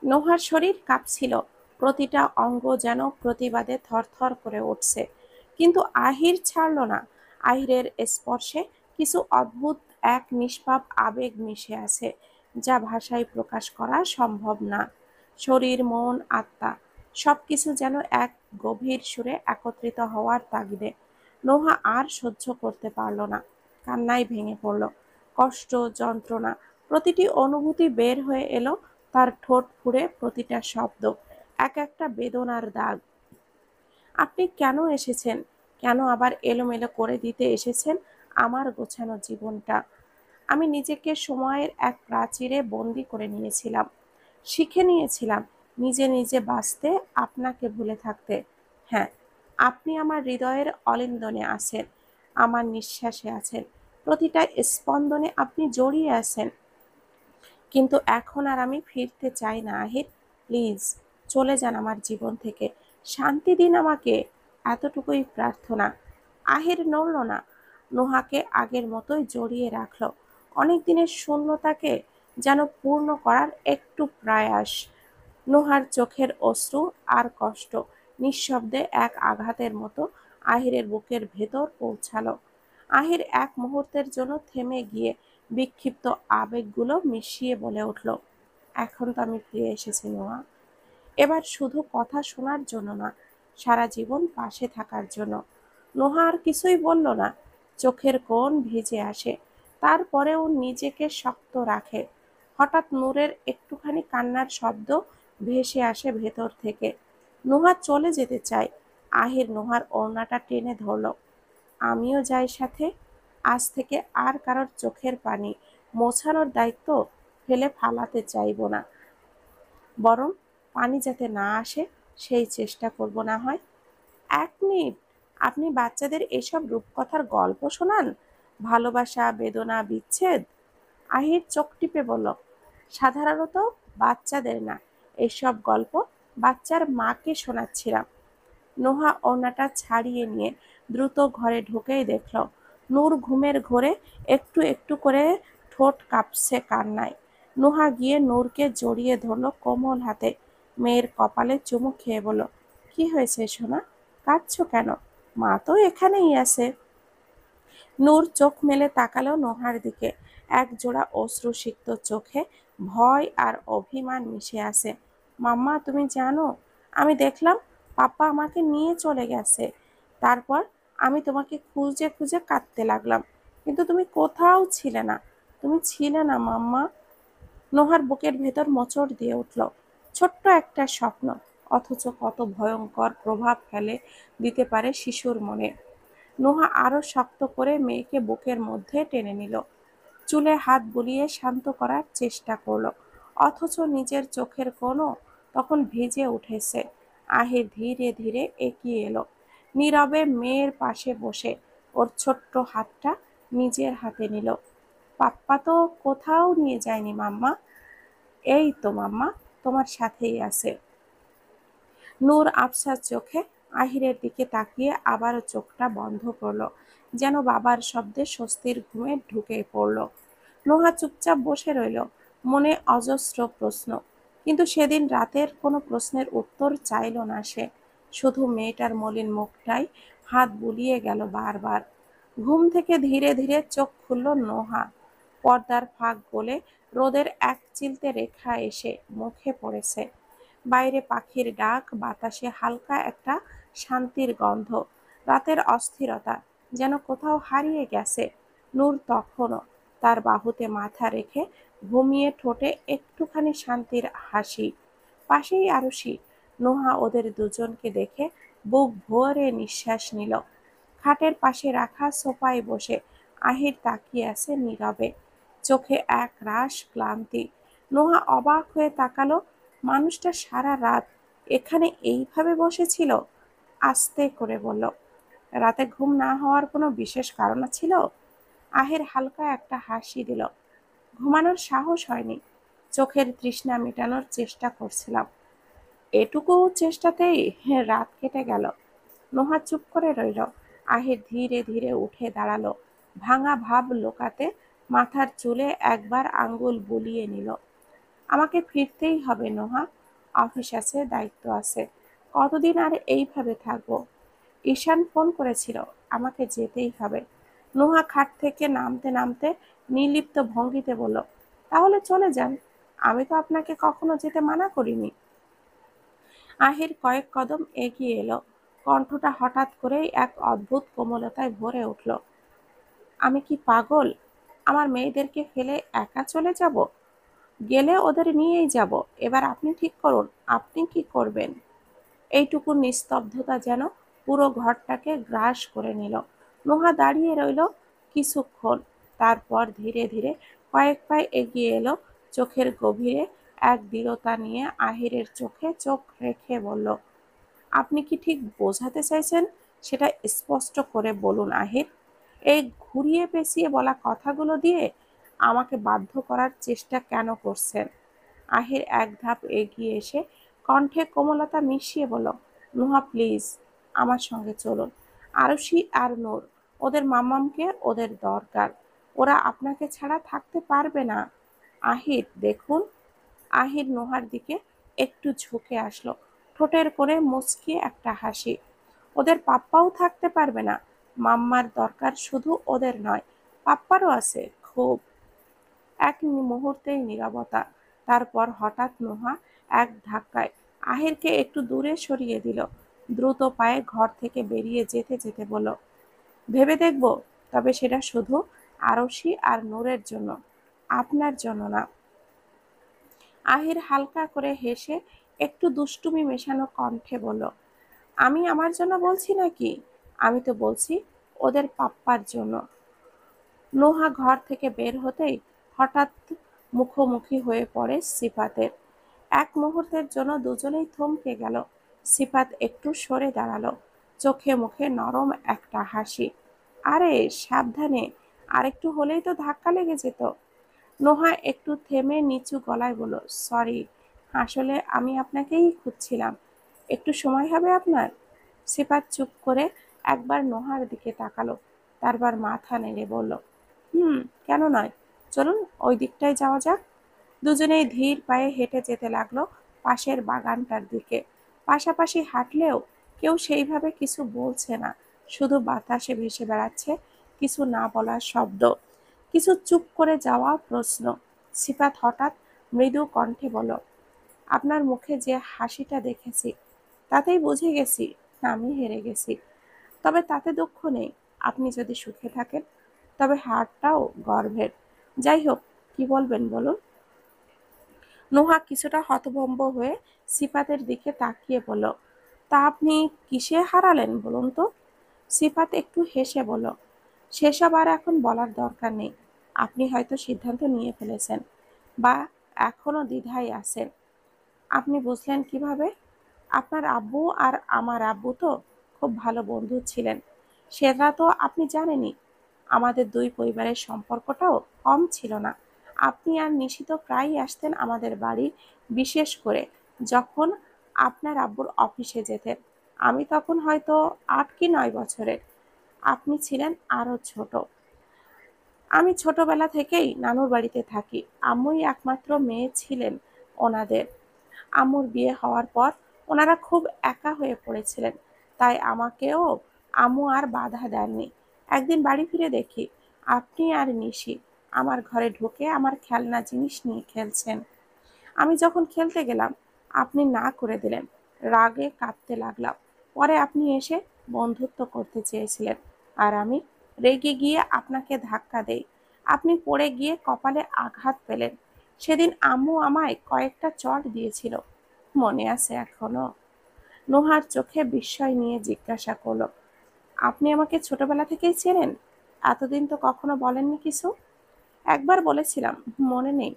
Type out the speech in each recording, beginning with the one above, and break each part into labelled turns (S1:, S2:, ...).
S1: নোহার শরীর কাঁপছিল, প্রতিটা অঙ্গ যেন প্রতিবাদে থরথর করে উঠছে। কিন্তু আহির ছাড়ল না। আহিরের স্পর্শে কিছু অদ্ভুত এক নিষ্পাপ আবেগ মিশে আছে, যা ভাষায় প্রকাশ করা সম্ভব না। শরীর, মন, আত্মা সবকিছু যেন এক গভীর সুরে একত্রিত হওয়ার তাগিদে। নোহা আর সহ্য করতে পারল না, কান্নায় ভেঙে পড়ল। কষ্ট, যন্ত্রণা, প্রতিটি অনুভূতি বের হয়ে এলো তার ঠোঁট ফুঁড়ে, প্রতিটা শব্দ এক একটা বেদনার দাগ। আপনি কেন এসেছেন? কেন আবার এলোমেলো করে দিতে এসেছেন আমার গোছানো জীবনটা? আমি নিজেকে সময়ের এক প্রাচীরে বন্দি করে নিয়েছিলাম, শিখে নিয়েছিলাম নিজে নিজে বাঁচতে, আপনাকে ভুলে থাকতে। হ্যাঁ, আপনি আমার হৃদয়ের অলিন্দনে আছেন, আমার নিঃশ্বাসে আছেন, প্রতিটা স্পন্দনে আপনি জড়িয়ে আছেন। কিন্তু এখন আর আমি ফিরতে চাই না আহির। প্লিজ চলে যান আমার জীবন থেকে, শান্তি দিন আমাকে, এতটুকুই প্রার্থনা। আহির নড়ল না, নোহাকে আগের মতোই জড়িয়ে রাখল। অনেক দিনের শূন্যতাকে যেন পূর্ণ করার একটু প্রয়াস। নোহার চোখের অশ্রু আর কষ্ট নিঃশব্দে এক আঘাতের মতো আহিরের বুকের ভেতর পৌঁছালো। আহির এক মুহূর্তের জন্য থেমে গিয়ে বিক্ষিপ্ত আবেগগুলো মিশিয়ে বলে উঠল, এখন তো আমি ফিরে এসেছি নোহা। এবার শুধু কথা শোনার জন্য না, সারা জীবন পাশে থাকার জন্য। নোহা আর কিছুই বলল না, চোখের কোণ ভিজে আসে, তারপরেও নিজেকে শক্ত রাখে। হঠাৎ নূরের একটুখানি কান্নার শব্দ ভেসে আসে ভেতর থেকে। নোহা চলে যেতে চায়। আহির নোহার ওড়নাটা টেনে ধরল। আমিও যাই সাথে। আজ থেকে আর কারোর চোখের পানি মোছানোর দায়িত্ব ফেলে ফালাতে চাইব না, বরং পানি যাতে না আসে সেই চেষ্টা করব না হয়। ১ মিনিট, আপনি বাচ্চাদের এসব রূপকথার গল্প শোনান? ভালোবাসা, বেদনা, বিচ্ছেদ? আহির চোখ টিপে বলল, সাধারণত বাচ্চাদের না, এইসব গল্প বাচ্চার মাকে শোনাচ্ছিলাম। নোহা ওড়নাটা ছাড়িয়ে নিয়ে দ্রুত ঘরে ঢুকেই দেখল নূর ঘুমের ঘোরে একটু একটু করে ঠোঁট কাঁপছে কান্নায়। নোহা গিয়ে নূরকে জড়িয়ে ধরল কোমল হাতে, মেয়ের কপালে চুমু খেয়ে বলল, কি হয়েছে সোনা, কাঁদছো কেন? মা তো এখানেই আছে। নূর চোখ মেলে তাকালো নোহার দিকে, এক জোড়া অশ্রুসিক্ত চোখে ভয় আর অভিমান মিশে আছে। মাম্মা, তুমি জানো, আমি দেখলাম পাপ্পা আমাকে নিয়ে চলে গেছে। তারপর আমি তোমাকে খুঁজে খুঁজে কাঁদতে লাগলাম, কিন্তু তুমি কোথাও ছিলে না। তুমি ছিলে না মাম্মা। নোহার বুকের ভেতর মোচড় দিয়ে উঠল। ছোট্ট একটা স্বপ্ন, অথচ কত ভয়ঙ্কর প্রভাব ফেলে দিতে পারে শিশুর মনে। নোহা আরো শক্ত করে মেয়েকে বুকের মধ্যে টেনে নিল, চুলে হাত বুলিয়ে শান্ত করার চেষ্টা করলো, অথচ নিজের চোখের কোণও তখন ভিজে উঠেছে। আহির ধীরে ধীরে এগিয়ে এলো, নীরবে মেয়ের পাশে বসে ওর ছোট্ট হাতটা নিজের হাতে নিল। পাপ্পা তো কোথাও নিয়ে যায়নি মাম্মা, এই তো মাম্মা তোমার সাথেই আছে। নূর আবছা চোখে আহিরের দিকে তাকিয়ে আবারও চোখটা বন্ধ করল, যেন বাবার শব্দে স্বস্তির ঘুমে ঢুকে পড়ল। নোহা চুপচাপ বসে রইল, মনে অজস্র প্রশ্ন। কিন্তু সেদিন রাতের কোনো প্রশ্নের উত্তর চাইল না সে, শুধু মেয়েটার মলিন মুখটাই হাত বুলিয়ে গেল বারবার। ঘুম থেকে ধীরে ধীরে চোখ খুলল নোহা। পর্দার ফাঁক গলে রোদের এক চিলতে রেখা এসে মুখে পড়েছে। বাইরে পাখির ডাক, বাতাসে হালকা একটা শান্তির গন্ধ। রাতের অস্থিরতা যেন কোথাও হারিয়ে গেছে। নূর তখনও তার বাহুতে মাথা রেখে ঘুমিয়ে, ঠোঁটে একটুখানি শান্তির হাসি। পাশেই আরুষি। নোহা ওদের দুজনকে দেখে বুক ভরে নিঃশ্বাস নিল। খাটের পাশে রাখা সোফায় বসে আহির তাকিয়ে আছে নীরবে, চোখে এক রাশ ক্লান্তি। নোহা অবাক হয়ে তাকালো, মানুষটা সারা রাত এখানে এইভাবে বসেছিল। আস্তে করে বলল, রাতে ঘুম না হওয়ার কোনো বিশেষ কারণ ছিল? আহির হালকা একটা হাসি দিল, ঘুমানোর সাহস হয়নি, চোখের তৃষ্ণা মেটানোর চেষ্টা করছিলাম। এটুকু চেষ্টাতেই রাত কেটে গেল। নোহা চুপ করে রইল। আহির ধীরে ধীরে উঠে দাঁড়ালো, ভাঙা ভাব লোকাতে মাথার চুলে একবার আঙ্গুল বুলিয়ে নিল। আমাকে ফিরতেই হবে নোহা, অফিস আছে, দায়িত্ব আছে। কতদিন আর এইভাবে থাকবো? ঈশান ফোন করেছিল, আমাকে যেতেই হবে। নোহা খাট থেকে নামতে নামতে নির্লিপ্ত ভঙ্গিতে বলল, তাহলে চলে যান, আমি তো আপনাকে কখনো যেতে মানা করিনি। আহির কয়েক কদম এগিয়ে এলো, কণ্ঠটা হঠাৎ করেই এক অদ্ভুত কোমলতায় ভরে উঠল। আমি কি পাগল? আমার মেয়েদেরকে ফেলে একা চলে যাব? গেলে ওদের নিয়েই যাব। এবার আপনি ঠিক করুন, আপনি কি করবেন? এইটুকু নিস্তব্ধতা যেন পুরো ঘরটাকে গ্রাস করে নিল। নোহা দাঁড়িয়ে রইল কিছুক্ষণ, তারপর ধীরে ধীরে কয়েক পায়ে এগিয়ে এলো, চোখের গভীরে এক দৃঢ়তা নিয়ে আহিরের চোখে চোখ রেখে বলল, আপনি কি ঠিক বোঝাতে চাইছেন সেটা স্পষ্ট করে বলুন আহির। এই ঘুরিয়ে পেঁচিয়ে বলা কথাগুলো দিয়ে আমাকে বাধ্য করার চেষ্টা কেন করছেন? আহির এক ধাপ এগিয়ে এসে কণ্ঠে কোমলতা মিশিয়ে বলল, নুহা প্লিজ, আমার সঙ্গে চলুন। আরশি আর নূর, ওদের মাম্মামকে ওদের দরকার, ওরা আপনাকে ছাড়া থাকতে পারবে না। আহির দেখুন। আহির নোহার দিকে একটু ঝুঁকে আসলো, ঠোঁটের কোণে মুচকি একটা হাসি। ওদের পাপ্পাও থাকতে পারবে না। মাম্মার দরকার শুধু ওদের নয়, পাপ্পারও আছে খুব। এক মুহূর্তেই নীরবতা, তারপর হঠাৎ নোহা এক ধাক্কায় আহিরকে একটু দূরে সরিয়ে দিল, দ্রুত পায়ে ঘর থেকে বেরিয়ে যেতে যেতে বলল, ভেবে দেখব, তবে সেটা শুধু আরশি আর নূরের জন্য, আপনার জন্য না। আহির হালকা করে হেসে একটু দুষ্টুমি মেশানো কণ্ঠে বলল, আমি আমার জন্য বলছি নাকি? আমি তো বলছি ওদের পাপ্পার জন্য। নোহা ঘর থেকে বের হতেই হঠাৎ মুখোমুখি হয়ে পড়ে সিফাতের। এক মুহূর্তের জন্য দুজনেই থমকে গেল। সিফাত একটু সরে দাঁড়ালো, চোখে মুখে নরম একটা হাসি। আরে সাবধানে, আরেকটু হলেই তো ধাক্কা লেগে যেত। নোহা একটু থেমে নিচু গলায় বলল, সরি, আসলে আমি আপনাকেই খুঁজছিলাম। একটু সময় হবে আপনার? সিফাত চুপ করে একবার নোহার দিকে তাকালো, তারপর মাথা নেড়ে বলল, হুম, কেন নয়, চলুন ওই দিকটায় যাওয়া যাক। দুজনেই ধীর পায়ে হেঁটে যেতে লাগলো পাশের বাগানটার দিকে। পাশাপাশি হাঁটলেও কেউ সেইভাবে কিছু বলছে না, শুধু বাতাসে ভেসে বেড়াচ্ছে কিছু না বলার শব্দ, কিছু চুপ করে যাওয়া প্রশ্ন। সিফাত হঠাৎ মৃদু কণ্ঠে বলল, আপনার মুখে যে হাসিটা দেখেছি, তাতেই বুঝে গেছি আমি হেরে গেছি। তবে তাতে দুঃখ নেই, আপনি যদি সুখে থাকেন, তবে হারটাও গর্বের। যাই হোক, কি বলবেন বলুন? নোহা কিছুটা হতভম্ব হয়ে সিফাতের দিকে তাকিয়ে বলল, তা আপনি কিসে হারালেন বলুন তো? সিফাত একটু হেসে বলল, সেসব আর এখন বলার দরকার নেই। আপনি হয়তো সিদ্ধান্ত নিয়ে ফেলেছেন, বা এখনো দ্বিধায় আছেন। আপনি বুঝলেন কিভাবে? আপনার আব্বু আর আমার আব্বু তো খুব ভালো বন্ধু ছিলেন, সেটা তো আপনি জানেনই। আমাদের দুই পরিবারের সম্পর্কটাও কম ছিল না। আপনি আর নিশিত প্রায়ই আসতেন আমাদের বাড়ি, বিশেষ করে যখন আপনার আব্বুর অফিসে যেতেন। আমি তখন হয়তো 8 কি 9 বছরের, আপনি ছিলেন আরো ছোট। আমি ছোটবেলা থেকেই নানুর বাড়িতে থাকি, আম্মুই একমাত্র মেয়ে ছিলেন ওনাদের। আম্মুর বিয়ে হওয়ার পর ওনারা খুব একা হয়ে পড়েছিলেন, তাই আমাকেও আম্মু আর বাধা দেননি। একদিন বাড়ি ফিরে দেখি আপনি আর নিশি আমার ঘরে ঢুকে আমার খেলনা জিনিস নিয়ে খেলছেন। আমি যখন খেলতে গেলাম, আপনি না করে দিলেন। রাগে কাঁদতে লাগলাম। পরে আপনি এসে বন্ধুত্ব করতে চেয়েছিলেন, আর আমি রেগে গিয়ে আপনাকে ধাক্কা দেই। আপনি পড়ে গিয়ে কপালে আঘাত পেলেন। সেদিন আম্মু আমায় কয়েকটা চড় দিয়েছিল, মনে আছে এখনো? নোহার চোখে বিস্ময় নিয়ে জিজ্ঞাসা করলো, আপনি আমাকে ছোটবেলা থেকেই চেনেন? এতদিন তো কখনো বলেননি কিছু। একবার বলেছিলাম, মনে নেই?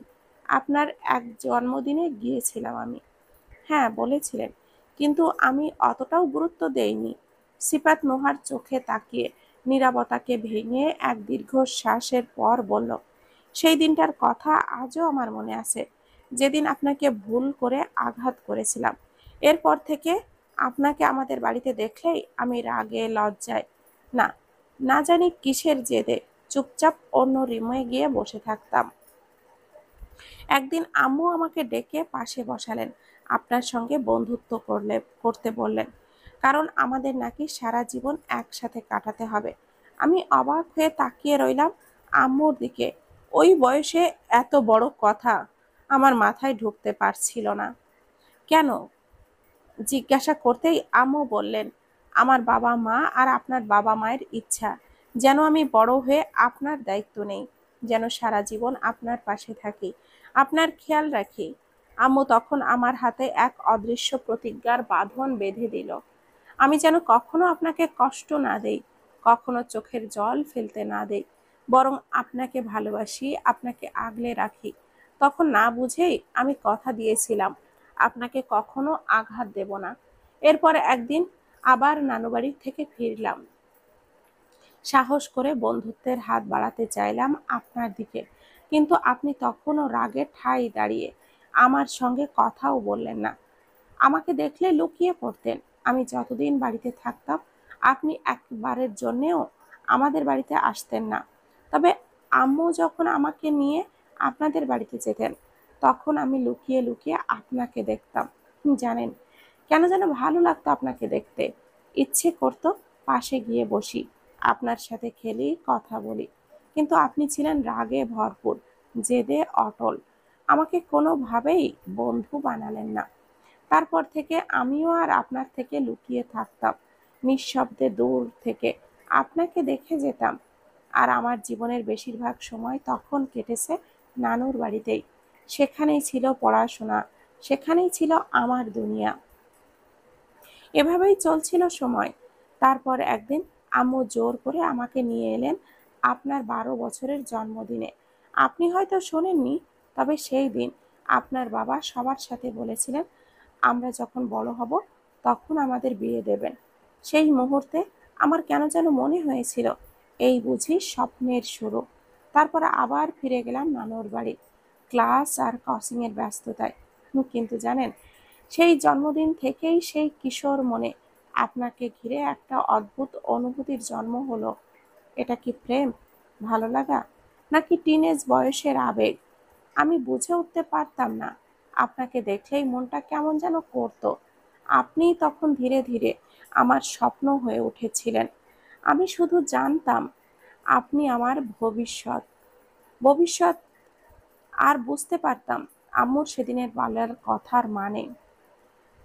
S1: আপনার এক জন্মদিনে গিয়েছিলাম আমি। হ্যাঁ, বলেছিলেন, কিন্তু আমি অতটাও গুরুত্ব দেইনি। সিফাত নোহার চোখে তাকিয়ে নীরবতাকে ভেঙে এক দীর্ঘশ্বাসের পর বলল, সেই দিনটার কথা আজও আমার মনে আছে, যেদিন আপনাকে ভুল করে আঘাত করেছিলাম। এরপর থেকে আপনাকে আমাদের বাড়িতে দেখলেই আমি রাগে লজ্জায়, না, না জানি কিসের জেদে চুপচাপ অন্য রুমে গিয়ে বসে থাকতাম। একদিন আম্মু আমাকে ডেকে পাশে বসালেন, আপনার সঙ্গে বন্ধুত্ব করতে বললেন, কারণ আমাদের নাকি সারা জীবন একসাথে কাটাতে হবে। আমি অবাক হয়ে তাকিয়ে রইলাম আম্মুর দিকে। ওই বয়সে এত বড় কথা আমার মাথায় ঢুকতে পারছিল না। কেন জিজ্ঞাসা করতেই আম্মু বললেন, আমার বাবা মা আর আপনার বাবা মায়ের ইচ্ছা যেন আমি বড় হয়ে আপনার দায়িত্ব নেই, যেন সারা জীবন আপনার পাশে থাকি, আপনার খেয়াল রাখি। আম্মু তখন আমার হাতে এক অদৃশ্য প্রতিজ্ঞার বাঁধন বেঁধে দিল। আমি যেন কখনো আপনাকে কষ্ট না দেই, কখনো চোখের জল ফেলতে না দেই, বরং আপনাকে ভালোবাসি, আপনাকে আগলে রাখি। তখন না বুঝেই আমি কথা দিয়েছিলাম আপনাকে কখনো আঘাত দেব না। এরপর একদিন আবার নানুবাড়ি থেকে ফিরলাম, সাহস করে বন্ধুত্বের হাত বাড়াতে চাইলাম আপনার দিকে, কিন্তু আপনি তখনও রাগে ঠাই দাঁড়িয়ে, আমার সঙ্গে কথাও বললেন না। আমাকে দেখলে লুকিয়ে পড়তেন। আমি যতদিন বাড়িতে থাকতাম আপনি একবারের জন্যেও আমাদের বাড়িতে আসতেন না। তবে আম্মু যখন আমাকে নিয়ে আপনাদের বাড়িতে যেতেন, তখন আমি লুকিয়ে লুকিয়ে আপনাকে দেখতাম। জানেন কেন যেন ভালো লাগতো আপনাকে দেখতে, ইচ্ছে করতো পাশে গিয়ে বসি, আপনার সাথে খেলি, কথা বলি। কিন্তু আপনি ছিলেন রাগে ভরপুর, জেদে অটল, আমাকে কোনোভাবেই বন্ধু বানালেন না। তারপর থেকে আমিও আর আপনার থেকে লুকিয়ে থাকতাম, নিঃশব্দে দূর থেকে আপনাকে দেখে যেতাম। আর আমার জীবনের বেশিরভাগ সময় তখন কেটেছে নানুর বাড়িতেই। সেখানেই ছিল পড়াশোনা, সেখানেই ছিল আমার দুনিয়া। এভাবেই চলছিল সময়। তারপর একদিন আম্মু জোর করে আমাকে নিয়ে এলেন আপনার 12 বছরের জন্মদিনে। আপনি হয়তো শোনেননি, তবে সেই দিন আপনার বাবা সবার সাথে বলেছিলেন আমরা যখন বড় হব তখন আমাদের বিয়ে দেবেন। সেই মুহূর্তে আমার কেন যেন মনে হয়েছিল এই বুঝি স্বপ্নের শুরু। তারপর আবার ফিরে গেলাম নানুর বাড়ি, ক্লাস আর কোচিংয়ের ব্যস্ততায়। কিন্তু জানেন, সেই জন্মদিন থেকেই সেই কিশোর মনে আপনাকে ঘিরে একটা অদ্ভুত অনুভূতির জন্ম হলো। এটা কি প্রেম, ভালো লাগা, নাকি টিনেজ বয়সের আবেগ? আমি বুঝে উঠতে পারতাম না। আপনাকে দেখলেই মনটা কেমন যেন করতো। আপনি তখন ধীরে ধীরে আমার স্বপ্ন হয়ে উঠেছিলেন। আমি শুধু জানতাম আপনি আমার ভবিষ্যৎ। ভবিষ্যৎ আর বুঝতে পারতাম আম্মুর সেদিনের বলার কথার মানে।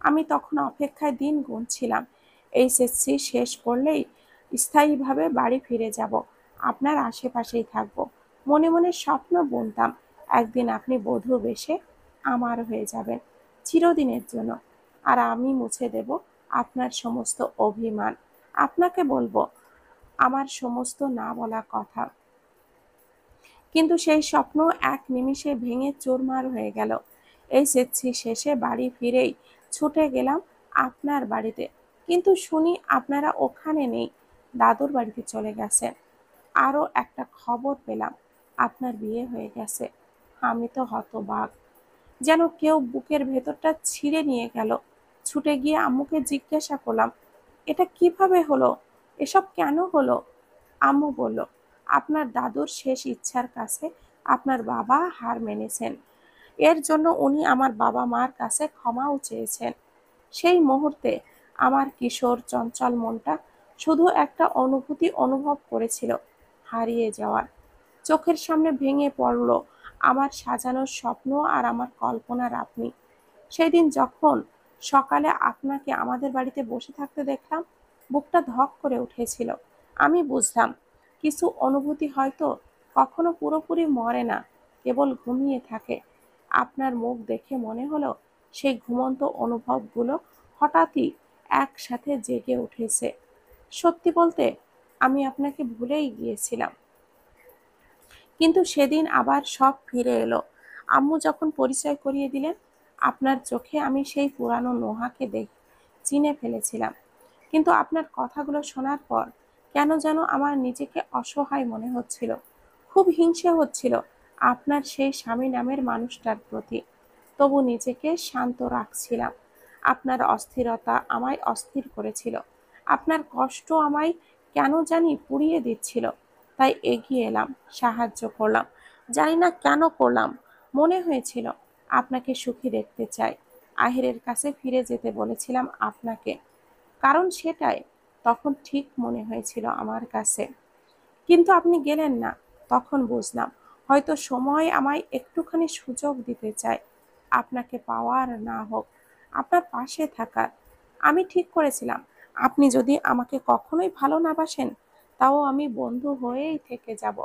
S1: আমি তখন অপেক্ষায় দিন গুনছিলাম, এইচএসসি শেষ করলেই স্থায়ীভাবে বাড়ি ফিরে যাব, আপনার আশেপাশেই থাকব। মনে মনে স্বপ্ন বুনতাম একদিন আপনি বধূ বেশে আমার হয়ে যাবেন চিরদিনের জন্য। আর আমি মুছে দেব আপনার সমস্ত অভিমান, আপনাকে বলবো আমার সমস্ত না বলা কথা। কিন্তু সেই স্বপ্ন এক নিমিষে ভেঙে চুরমার হয়ে গেল। এইচএসসি শেষে বাড়ি ফিরেই ছুটে গেলাম আপনার বাড়িতে, কিন্তু শুনি আপনারা ওখানে নেই, দাদুর বাড়িতে চলে গেছেন। আরও একটা খবর পেলাম আপনার বিয়ে হয়ে গেছে। আমি তো হতবাক, যেন কেউ বুকের ভেতরটা ছিঁড়ে নিয়ে গেল। ছুটে গিয়ে আম্মুকে জিজ্ঞাসা করলাম, এটা কিভাবে হলো, এসব কেন হলো? আম্মু বলল, আপনার দাদুর শেষ ইচ্ছার কাছে আপনার বাবা হার মেনেছেন। এর জন্য উনি আমার বাবা মার কাছে ক্ষমাও চেয়েছেন। সেই মুহূর্তে আমার কিশোর চঞ্চল মনটা শুধু একটা অনুভূতি অনুভব করেছিল, হারিয়ে যাওয়ার। চোখের সামনে ভেঙে পড়ল আমার সাজানো স্বপ্ন আর আমার কল্পনার আপনি। সেদিন যখন সকালে আপনাকে আমাদের বাড়িতে বসে থাকতে দেখলাম, বুকটা ধক করে উঠেছিল। আমি বুঝলাম কিছু অনুভূতি হয়তো কখনো পুরোপুরি মরে না, কেবল ঘুমিয়ে থাকে। আপনার মুখ দেখে মনে হলো সেই ঘুমন্ত অনুভবগুলো হঠাৎই একসাথে জেগে উঠেছে। সত্যি বলতে আমি আপনাকে ভুলেই গিয়েছিলাম, কিন্তু সেদিন আবার সব ফিরে এলো। আম্মু যখন পরিচয় করিয়ে দিলেন, আপনার চোখে আমি সেই পুরানো নোহাকে চিনে ফেলেছিলাম। কিন্তু আপনার কথাগুলো শোনার পর কেন যেন আমার নিজেকে অসহায় মনে হচ্ছিল, খুব হিংসে হচ্ছিল আপনার সেই স্বামী নামের মানুষটার প্রতি। তবু নিজেকে শান্ত রাখছিলাম। আপনার অস্থিরতা আমায় অস্থির করেছিল, আপনার কষ্ট আমায় কেন জানি পুড়িয়ে দিচ্ছিল। তাই এগিয়ে এলাম, সাহায্য করলাম, জানি না কেন করলাম। মনে হয়েছিল আপনাকে সুখী দেখতে চাই। আহিরের কাছে ফিরে যেতে বলেছিলাম আপনাকে, কারণ সেটাই তখন ঠিক মনে হয়েছিল আমার কাছে। কিন্তু আপনি গেলেন না। তখন বুঝলাম হয়তো সময় আমায় একটুখানি সুযোগ দিতে চায়, আপনাকে পাওয়ার না হোক, আপনার পাশে থাকার। আমি ঠিক করেছিলাম আপনি যদি আমাকে কখনোই ভালো না বাসেন, তাও আমি বন্ধু হয়েই থেকে যাব,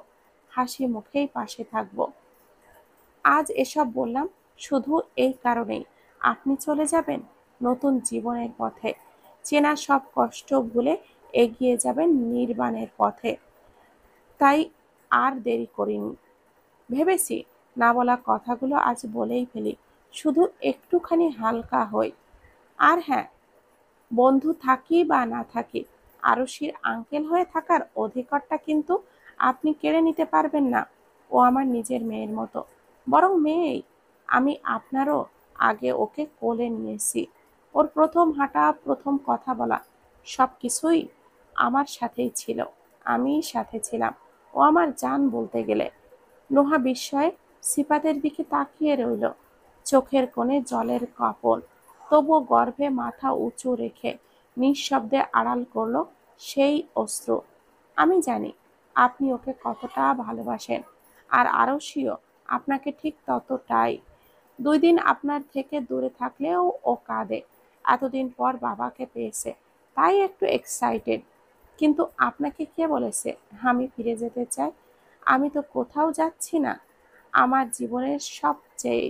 S1: হাসি মুখেই পাশে থাকব। আজ এসব বললাম শুধু এই কারণেই, আপনি চলে যাবেন নতুন জীবনের পথে, চেনা সব কষ্ট ভুলে এগিয়ে যাবেন নির্বাণের পথে। তাই আর দেরি করিনি। ভেবেছি না বলা কথাগুলো আজ বলেই ফেলি, শুধু একটুখানি হালকা হই। আর হ্যাঁ, বন্ধু থাকি বা না থাকি, আরুষির আঙ্কেল হয়ে থাকার অধিকারটা কিন্তু আপনি কেড়ে নিতে পারবেন না। ও আমার নিজের মেয়ের মতো, বরং মেয়েই। আমি আপনারও আগে ওকে কোলে নিয়েছি। ওর প্রথম হাঁটা, প্রথম কথা বলা, সব কিছুই আমার সাথেই ছিল। আমিই সাথে ছিলাম। ও আমার জান বলতে গেলে। নোহা বিস্ময়ে সিফাতের দিকে তাকিয়ে রইল, চোখের কোণে জলের কাপড়, তবুও গর্ভে মাথা উঁচু রেখে নিঃশব্দে আড়াল করল সেই অশ্রু। আমি জানি আপনি ওকে কতটা ভালোবাসেন, আর আরশিও আপনাকে ঠিক ততটাই। 2 দিন আপনার থেকে দূরে থাকলেও ও কাঁদে। এতদিন পর বাবাকে পেয়েছে, তাই একটু এক্সাইটেড। কিন্তু আপনাকে কে বলেছে আমি ফিরে যেতে চাই? আমি তো কোথাও যাচ্ছি না। আমার জীবনের সবচেয়ে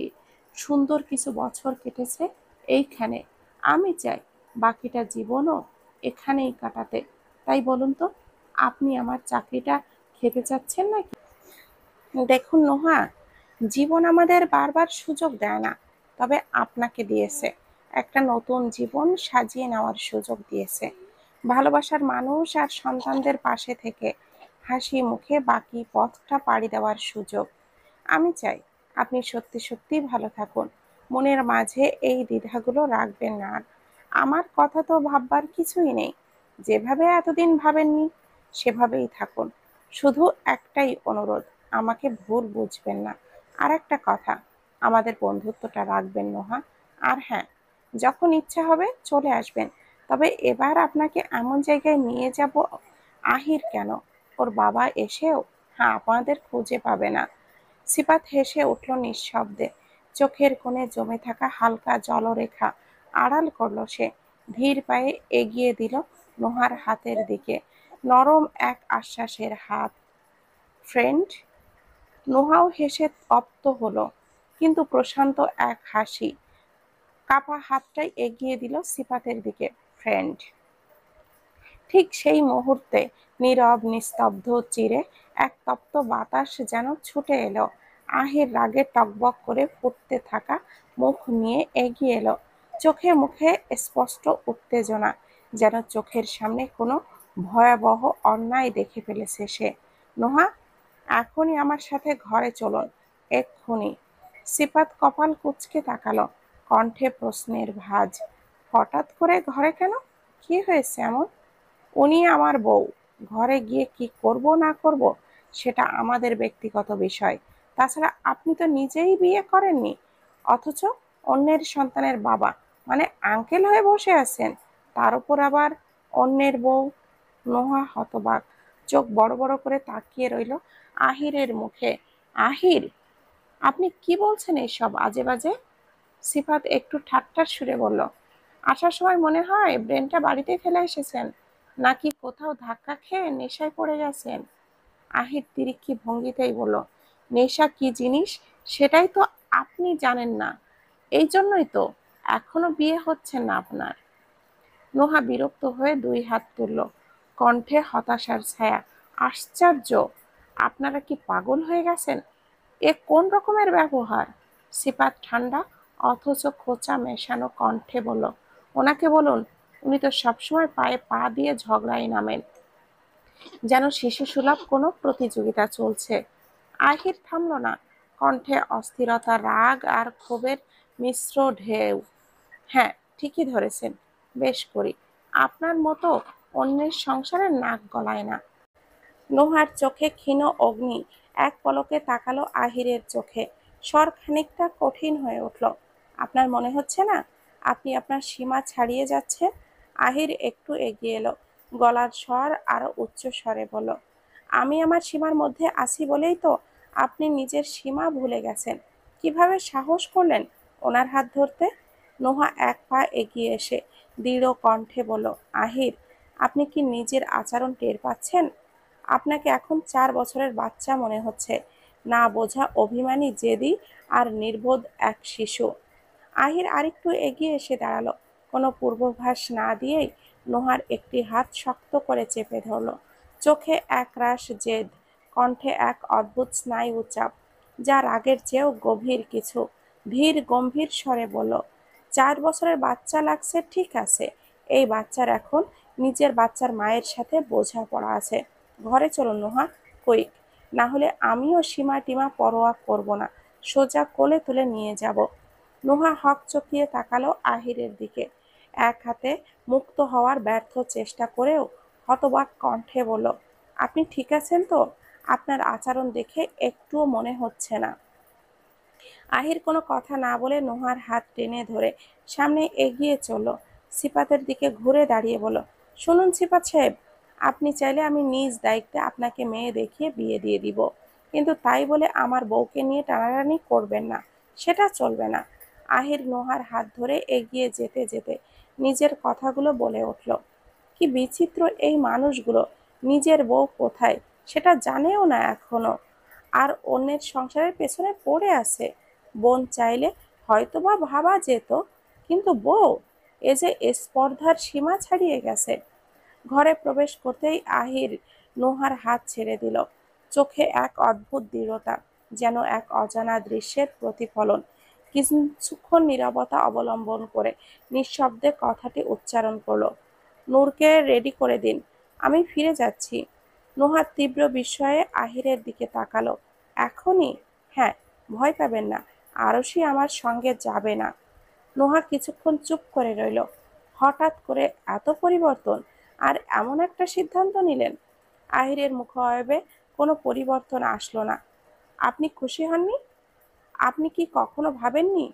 S1: সুন্দর কিছু বছর কেটেছে এইখানে। আমি চাই বাকিটা জীবনও এখানেই কাটাতে। তাই বলুন তো, আপনি আমার চাকরিটা খেতে চাচ্ছেন নাকি? দেখুন নোহা, জীবন আমাদের বারবার সুযোগ দেয় না, তবে আপনাকে দিয়েছে। একটা নতুন জীবন সাজিয়ে নেওয়ার সুযোগ দিয়েছে। ভালোবাসার মানুষ আর সন্তানদের পাশে থেকে হাসি মুখে বাকি পথটা পাড়ি দেওয়ার সুযোগ। আমি চাই আপনি সত্যি সত্যি ভালো থাকুন। মনের মাঝে এই দ্বিধাগুলো রাখবেন না আর। আমার কথা তো ভাববার কিছুই নেই। যেভাবে এতদিন ভাবেননি সেভাবেই থাকুন। শুধু একটাই অনুরোধ, আমাকে ভুল বুঝবেন না। আর একটা কথা, আমাদের বন্ধুত্বটা রাখবেন নোহা। আর হ্যাঁ, যখন ইচ্ছা হবে চলে আসবেন। তবে এবার আপনাকে এমন জায়গায় নিয়ে যাব, আহির কেন, ওর বাবা এসেও হ্যাঁ আপনাদের খুঁজে পাবে না। সিফাত হেসে উঠল নিঃশব্দে, চোখের কোণে জমে থাকা হালকা জলরেখা আড়াল করল সে। ধীর পায়ে এগিয়ে দিল নোহার হাতের দিকে, নরম এক আশ্বাসের হাত। ফ্রেন্ড। নোহাও হেসে তপ্ত হলো, কিন্তু প্রশান্ত এক হাসি কাপা হাতটাই এগিয়ে দিল সিফাতের দিকে। ফ্রেন্ড। ঠিক সেই মুহূর্তে নীরব নিস্তব্ধ চিরে এক তপ্ত বাতাস যেন ছুটে এলো। আহির রাগে টকবক করে ফুটতে থাকা মুখ নিয়ে এগিয়ে এলো, চোখে মুখে স্পষ্ট উত্তেজনা, যেন চোখের সামনে কোনো ভয়াবহ অন্যায় দেখে ফেলেছে সে। নোহা, এখনই আমার সাথে ঘরে চলুন, এক্ষুনি। সিফাত কপাল কুঁচকে তাকালো, কণ্ঠে প্রশ্নের ভাঁজ। হঠাৎ করে ঘরে কেন? কি হয়েছে এমন? উনি আমার বউ। ঘরে গিয়ে কি করব না করব সেটা আমাদের ব্যক্তিগত বিষয়। তাছাড়া আপনি তো নিজেই বিয়ে করেননি, অথচ অন্যের সন্তানের বাবা, মানে আঙ্কেল হয়ে বসে আছেন। তার উপর আবার অন্যের বউ। নোহা হতবাক, চোখ বড় বড় করে তাকিয়ে রইল আহিরের মুখে। আহির, আপনি কি বলছেন এইসব আজে বাজে? সিফাত একটু ঠাট্টার সুরে বলল, আসার সময় মনে হয় ব্রেনটা বাড়িতে ফেলে এসেছেন, নাকি কোথাও ধাক্কা খেয়ে নেশায় পড়ে গেছেন? আহির তিরিক্ষি ভঙ্গিতেই বলল, নেশা কি জিনিস সেটাই তো আপনি জানেন না, এই জন্যই তো এখনো বিয়ে হচ্ছে না আপনার। নোহা বিরক্ত হয়ে 2 হাত তুলল, কণ্ঠে হতাশার ছায়া। আশ্চর্য, আপনারা কি পাগল হয়ে গেছেন? এ কোন রকমের ব্যবহার? সিফাত ঠান্ডা অথচ খোঁচা মেশানো কণ্ঠে বলল, ওনাকে বলুন, উনি তো সবসময় পায়ে পা দিয়ে ঝগড়ায় নামেন, যেন শিশুসুলভ কোনো প্রতিযোগিতা চলছে। আহির থামল না, কণ্ঠে অস্থিরতা, রাগ আর ক্ষোভের মিশ্র ঢেউ। হ্যাঁ, ঠিকই ধরেছেন, বেশ করি। আপনার মতো অন্যের সংসারে নাক গলায় না। নোহার চোখে ক্ষীণ অগ্নি এক পলকে তাকালো আহিরের চোখে, স্বর খানিকটা কঠিন হয়ে উঠল। আপনার মনে হচ্ছে না আপনি আপনার সীমা ছাড়িয়ে যাচ্ছেন? আহির একটু এগিয়ে এলো, গলার স্বর আরো উচ্চ স্বরে বলল, আমি আমার সীমার মধ্যে আছি বলেই তো আপনি নিজের সীমা ভুলে গেছেন। কিভাবে সাহস করলেন ওনার হাত ধরতে? নোহা এক পা এগিয়ে এসে দৃঢ় কণ্ঠে বলল, আহির, আপনি কি নিজের আচরণ টের পাচ্ছেন? আপনাকে এখন 4 বছরের বাচ্চা মনে হচ্ছে, না বোঝা অভিমানী, জেদি আর নির্বোধ এক শিশু। আহির আরেকটু এগিয়ে এসে দাঁড়ালো, কোনো পূর্বাভাস না দিয়েই নোহার একটি হাত শক্ত করে চেপে ধরল। চোখে একরাশ জেদ, কণ্ঠে এক অদ্ভুত স্নায়ু চাপ, যা রাগের চেয়েও গভীর কিছু। ধীর গম্ভীর স্বরে বলল, 4 বছরের বাচ্চা লাগছে ঠিক আছে, এই বাচ্চার এখন নিজের বাচ্চার মায়ের সাথে বোঝাপড়া আছে। ঘরে চলুন নোহা, কুইক, না হলে আমিও সীমা টিমা পরোয়া করব না, সোজা কোলে তুলে নিয়ে যাব। নোহা হকচকিয়ে তাকালো আহিরের দিকে, এক হাতে মুক্ত হওয়ার ব্যর্থ চেষ্টা করেও হতবাক কণ্ঠে বলল, আপনি ঠিক আছেন তো? আপনার আচরণ দেখে একটুও মনে হচ্ছে না। আহির কোনো কথা না বলে নোহার হাত টেনে ধরে সামনে এগিয়ে চলল। সিপাতের দিকে ঘুরে দাঁড়িয়ে বলল, শুনুন সিপাত সাহেব, আপনি চাইলে আমি নিজ দায়িত্বে আপনাকে মেয়ে দেখিয়ে বিয়ে দিয়ে দিব, কিন্তু তাই বলে আমার বউকে নিয়ে টানাটানি করবেন না, সেটা চলবে না। আহির নোহার হাত ধরে এগিয়ে যেতে যেতে নিজের কথাগুলো বলে উঠল, কি বিচিত্র এই মানুষগুলো, নিজের বউ কোথায় সেটা জানেও না এখনো, আর অন্যের সংসারের পেছনে পড়ে আছে। বোন চাইলে হয়তোবা ভাবা যেত, কিন্তু বউ, এ যে স্পর্ধার সীমা ছাড়িয়ে গেছে। ঘরে প্রবেশ করতেই আহির নোহার হাত ছেড়ে দিল, চোখে এক অদ্ভুত দৃঢ়তা, যেন এক অজানা দৃশ্যের প্রতিফলন। কিছুক্ষণ নীরবতা অবলম্বন করে নিঃশব্দে কথাটি উচ্চারণ করলো, নূরকে রেডি করে দিন, আমি ফিরে যাচ্ছি। নোহা তীব্র বিস্ময়ে আহিরের দিকে তাকালো। এখনই? হ্যাঁ, ভয় পাবেন না, আরশি আমার সঙ্গে যাবে না। নোহা কিছুক্ষণ চুপ করে রইল। হঠাৎ করে এত পরিবর্তন, আর এমন একটা সিদ্ধান্ত নিলেন? আহিরের মুখাবয়বে কোনো পরিবর্তন আসলো না। আপনি খুশি হননি? আপনি কি কখনো ভাবেননি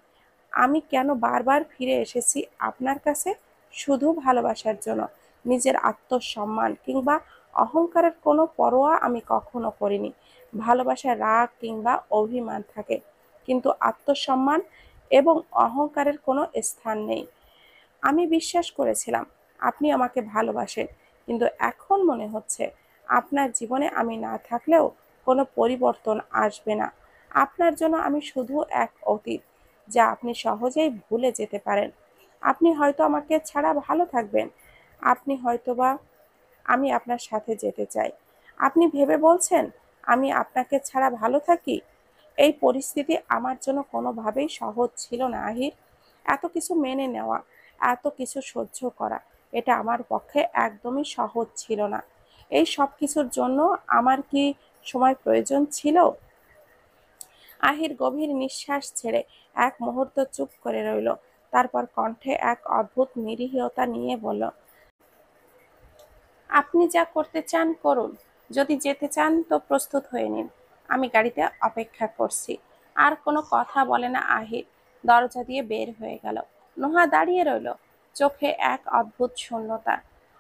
S1: আমি কেন বারবার ফিরে এসেছি আপনার কাছে? শুধু ভালোবাসার জন্য। নিজের আত্মসম্মান কিংবা অহংকারের কোনো পরোয়া আমি কখনো করিনি। ভালোবাসায় রাগ কিংবা অভিমান থাকে, কিন্তু আত্মসম্মান এবং অহংকারের কোনো স্থান নেই। আমি বিশ্বাস করেছিলাম আপনি আমাকে ভালোবাসেন, কিন্তু এখন মনে হচ্ছে আপনার জীবনে আমি না থাকলেও কোনো পরিবর্তন আসবে না। আপনার জন্য আমি শুধু এক অতীত, যা আপনি সহজেই ভুলে যেতে পারেন। আপনি হয়তো আমাকে ছাড়া ভালো থাকবেন, আপনি হয়তোবা আমি আপনার সাথে যেতে চাই। আপনি ভেবে বলছেন আমি আপনাকে ছাড়া ভালো থাকি? এই পরিস্থিতি আমার জন্য কোনোভাবেই সহজ ছিল না আহির। এত কিছু মেনে নেওয়া, এত কিছু সহ্য করা, এটা আমার পক্ষে একদমই সহজ ছিল না। এই সব কিছুর জন্য আমার কি সময় প্রয়োজন ছিল? আহির গভীর নিঃশ্বাস ছেড়ে এক মুহূর্ত চুপ করে রইল, তারপর কণ্ঠে এক অদ্ভুত নিরীহতা নিয়ে বলল, আপনি যা করতে চান করুন, যদি যেতে চান তো প্রস্তুত হয়ে নিন, আমি গাড়িতে অপেক্ষা করছি। আর কোনো কথা বলে না আহির, দরজা দিয়ে বের হয়ে গেল। নোহা দাঁড়িয়ে রইল, চোখে এক অদ্ভুত শূন্যতা।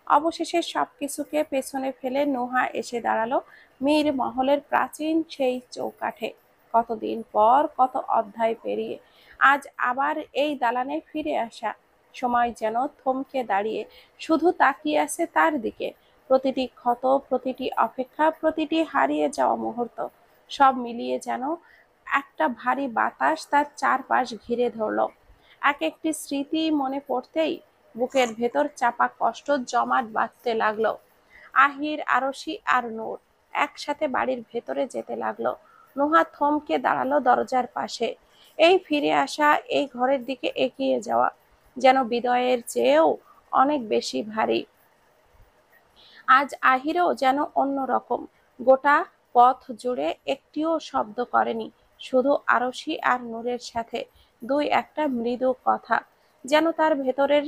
S1: অবশেষে সবকিছুকে পেছনে ফেলে নোহা এসে দাঁড়ালো মীর মহলের প্রাচীন সেই চৌকাঠে। কতদিন পর, কত অধ্যায় পেরিয়ে আজ আবার এই দালানে ফিরে আসা। সময় যেন থমকে দাঁড়িয়ে শুধু তাকিয়ে আছে তার দিকে। প্রতিটি ক্ষত, প্রতিটি অপেক্ষা, প্রতিটি হারিয়ে যাওয়া মুহূর্ত, সব মিলিয়ে যেন একটা ভারী বাতাস তার চারপাশ ঘিরে ধরল। এক একটি স্মৃতি মনে পড়তেই বুকের ভেতর চাপা কষ্ট জমাট বাঁধতে লাগলো। আহির, আরশি আর নূর একসাথে বাড়ির ভেতরে যেতে লাগলো। নোহা থমকে দাঁড়ালো দরজার পাশে। এই ফিরে আসা, এই ঘরের দিকে এগিয়ে যাওয়া যেন বিদায়ের চেয়েও অনেক বেশি ভারী। আজ আহিরও যেন অন্যরকম। গোটা পথ জুড়ে একটিও শব্দ করেনি, শুধু আরশি আর নূরের সাথে দুই একটা মৃদু কথা, যেন তার ভেতরের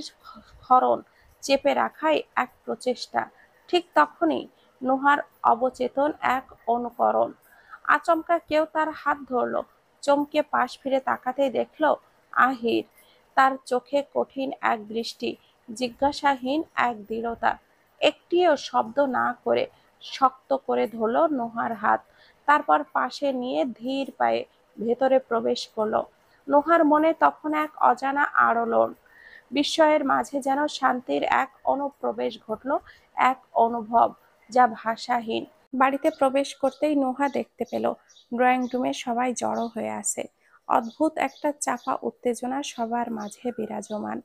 S1: ক্ষরণ চেপে রাখাই এক প্রচেষ্টা। ঠিক তখনই নুহার অবচেতন এক অনুকরণ। আচমকা কেউ তার হাত ধরল, চমকে পাশ ফিরে তাকাতেই দেখল আহির। তার চোখে কঠিন এক দৃষ্টি, জিজ্ঞাসাহীন এক দৃঢ়তা। একটিও শব্দ না করে শক্ত করে ধরল নোহার হাত, তারপর পাশে নিয়ে ধীর পায়ে ভেতরে প্রবেশ করলো। নোহার মনে তখন এক অজানা আলোড়ন, বিস্ময়ের মাঝে যেন শান্তির এক অনুপ্রবেশ ঘটল, এক অনুভব যা ভাষাহীন। বাড়িতে প্রবেশ করতেই নোহা দেখতে পেল ড্রয়িং রুমে সবাই জড়ো হয়ে আছে। অদ্ভুত একটা চাপা উত্তেজনা সবার মাঝে বিরাজমান।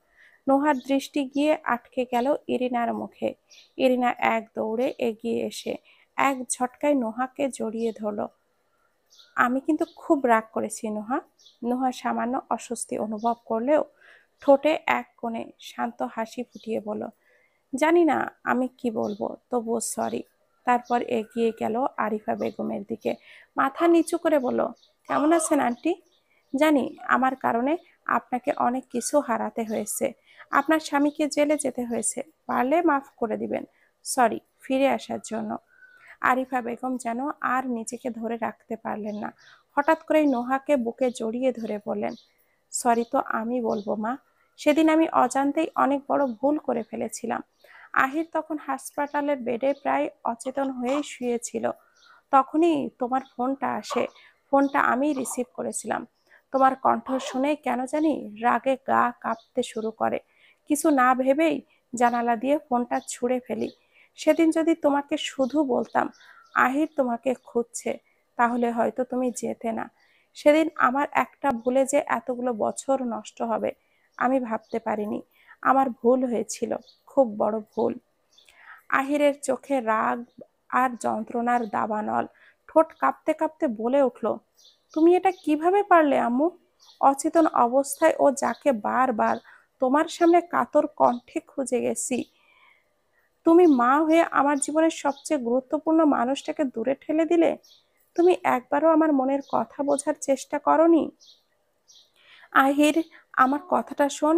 S1: নোহার দৃষ্টি গিয়ে আটকে গেল ইরিনার মুখে। ইরিনা এক দৌড়ে এগিয়ে এসে এক ঝটকায় নোহাকে জড়িয়ে ধরল। আমি কিন্তু খুব রাগ করেছি নোহা। নোহা সামান্য অস্বস্তি অনুভব করলেও ঠোঁটে এক কোণে শান্ত হাসি ফুটিয়ে বলল, জানি না আমি কি বলবো, তবুও সরি। তারপর এগিয়ে গেল আরিফা বেগমের দিকে, মাথা নিচু করে বলল, কেমন আছেন আন্টি? জানি আমার কারণে আপনাকে অনেক কিছু হারাতে হয়েছে, আপনার স্বামীকে জেলে যেতে হয়েছে, পারলে মাফ করে দিবেন। সরি ফিরে আসার জন্য। আরিফা বেগম যেন আর নিজেকে ধরে রাখতে পারলেন না, হঠাৎ করেই নোহাকে বুকে জড়িয়ে ধরে বললেন, সরি তো আমি বলবো মা, সেদিন আমি অজান্তেই অনেক বড় ভুল করে ফেলেছিলাম। আহির তখন হাসপাতালের বেডে প্রায় অচেতন হয়েই শুয়েছিল। তখনই তোমার ফোনটা আসে। ফোনটা আমি রিসিভ করেছিলাম। তোমার কণ্ঠ শুনে কেন জানি রাগে গা কাঁপতে শুরু করে। কিছু না ভেবেই জানালা দিয়ে ফোনটা ছুঁড়ে ফেলি। সেদিন যদি তোমাকে শুধু বলতাম আহির তোমাকে খুঁজছে, তাহলে হয়তো তুমি যেতে না। সেদিন আমার একটা ভুলে যে এতগুলো বছর নষ্ট হবে আমি ভাবতে পারিনি। আমার ভুল হয়েছিল, খুব বড় ভুল। আহিরের চোখে রাগ আর যন্ত্রণার দাবানল। ঠোঁট কাঁপতে কাঁপতে বলে উঠল, তুমি এটা কিভাবে পারলে আম্মু? অচেতন অবস্থায় ও যাকে বারবার তোমার সামনে কাতর কণ্ঠে খুঁজে গেছি, তুমি মা হয়ে আমার জীবনের সবচেয়ে গুরুত্বপূর্ণ মানুষটাকে দূরে ঠেলে দিলে। তুমি একবারও আমার মনের কথা বোঝার চেষ্টা করনি। আহির, আমার কথাটা শোন।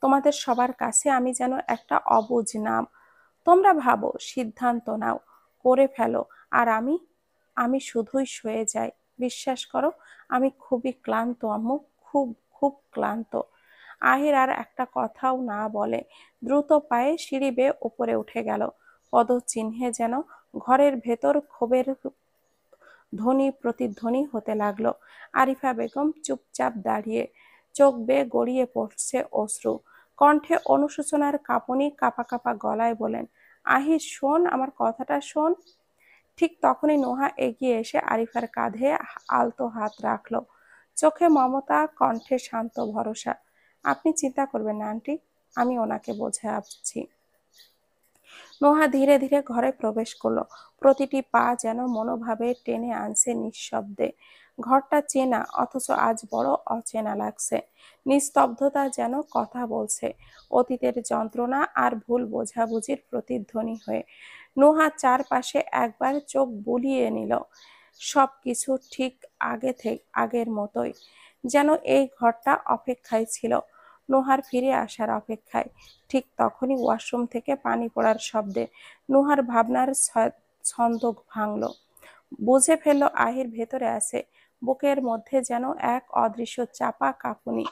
S1: তোমাদের সবার কাছে আমি যেন একটা অবুঝ নাম। তোমরা ভাবো, সিদ্ধান্ত নাও, করে ফেলো, আর আমি আমি শুধুই সয়ে যাই। বিশ্বাস করো, আমি খুবই ক্লান্ত আম্মু, খুব খুব ক্লান্ত। আহির আর একটা কথাও না বলে দ্রুত পায়ে সিঁড়ি বেয়ে উপরে উঠে গেল। পদচিহ্নে যেন ঘরের ভেতর ক্ষোভের ধ্বনি প্রতিধ্বনি হতে লাগলো। আরিফা বেগম চুপচাপ দাঁড়িয়ে, চোখ বেয়ে গড়িয়ে পড়ছে অশ্রু, কণ্ঠে অনুশোচনার কাঁপুনি, কাঁপা কাঁপা গলায় বলেন, আহির শোন, আমার কথাটা শোন। ঠিক তখনই নোহা এগিয়ে এসে আরিফার কাঁধে আলতো হাত রাখলো, চোখে মমতা, কণ্ঠে শান্ত ভরসা। আপনি চিন্তা করবেন না আন্টি, আমি ওনাকে বোঝাচ্ছি। নোহা ধীরে ধীরে ঘরে প্রবেশ করলো, প্রতিটি পা যেন মনোভাবে টেনে আনছে নিঃশব্দে। ঘরটা চেনা, অথচ আজ বড় অচেনা লাগছে। নিস্তব্ধতা যেন কথা বলছে, অতীতের যন্ত্রণা আর ভুল বোঝাবুঝির প্রতিধ্বনি হয়ে। নোহা চারপাশে একবার চোখ বুলিয়ে নিল। সবকিছু ঠিক আগের মতোই, যেন এই ঘরটা অপেক্ষায় ছিল, নোহার ফিরে আসার অপেক্ষায়। ঠিক তখনই ওয়াশরুম থেকে পানি পড়ার শব্দে নুহার ভাবনার ছন্দ ভাঙল। বুঝে ফেলল আহির ভেতরে আছে। বুকের মধ্যে যেন এক অদৃশ্য চাপা কাঁপুনি।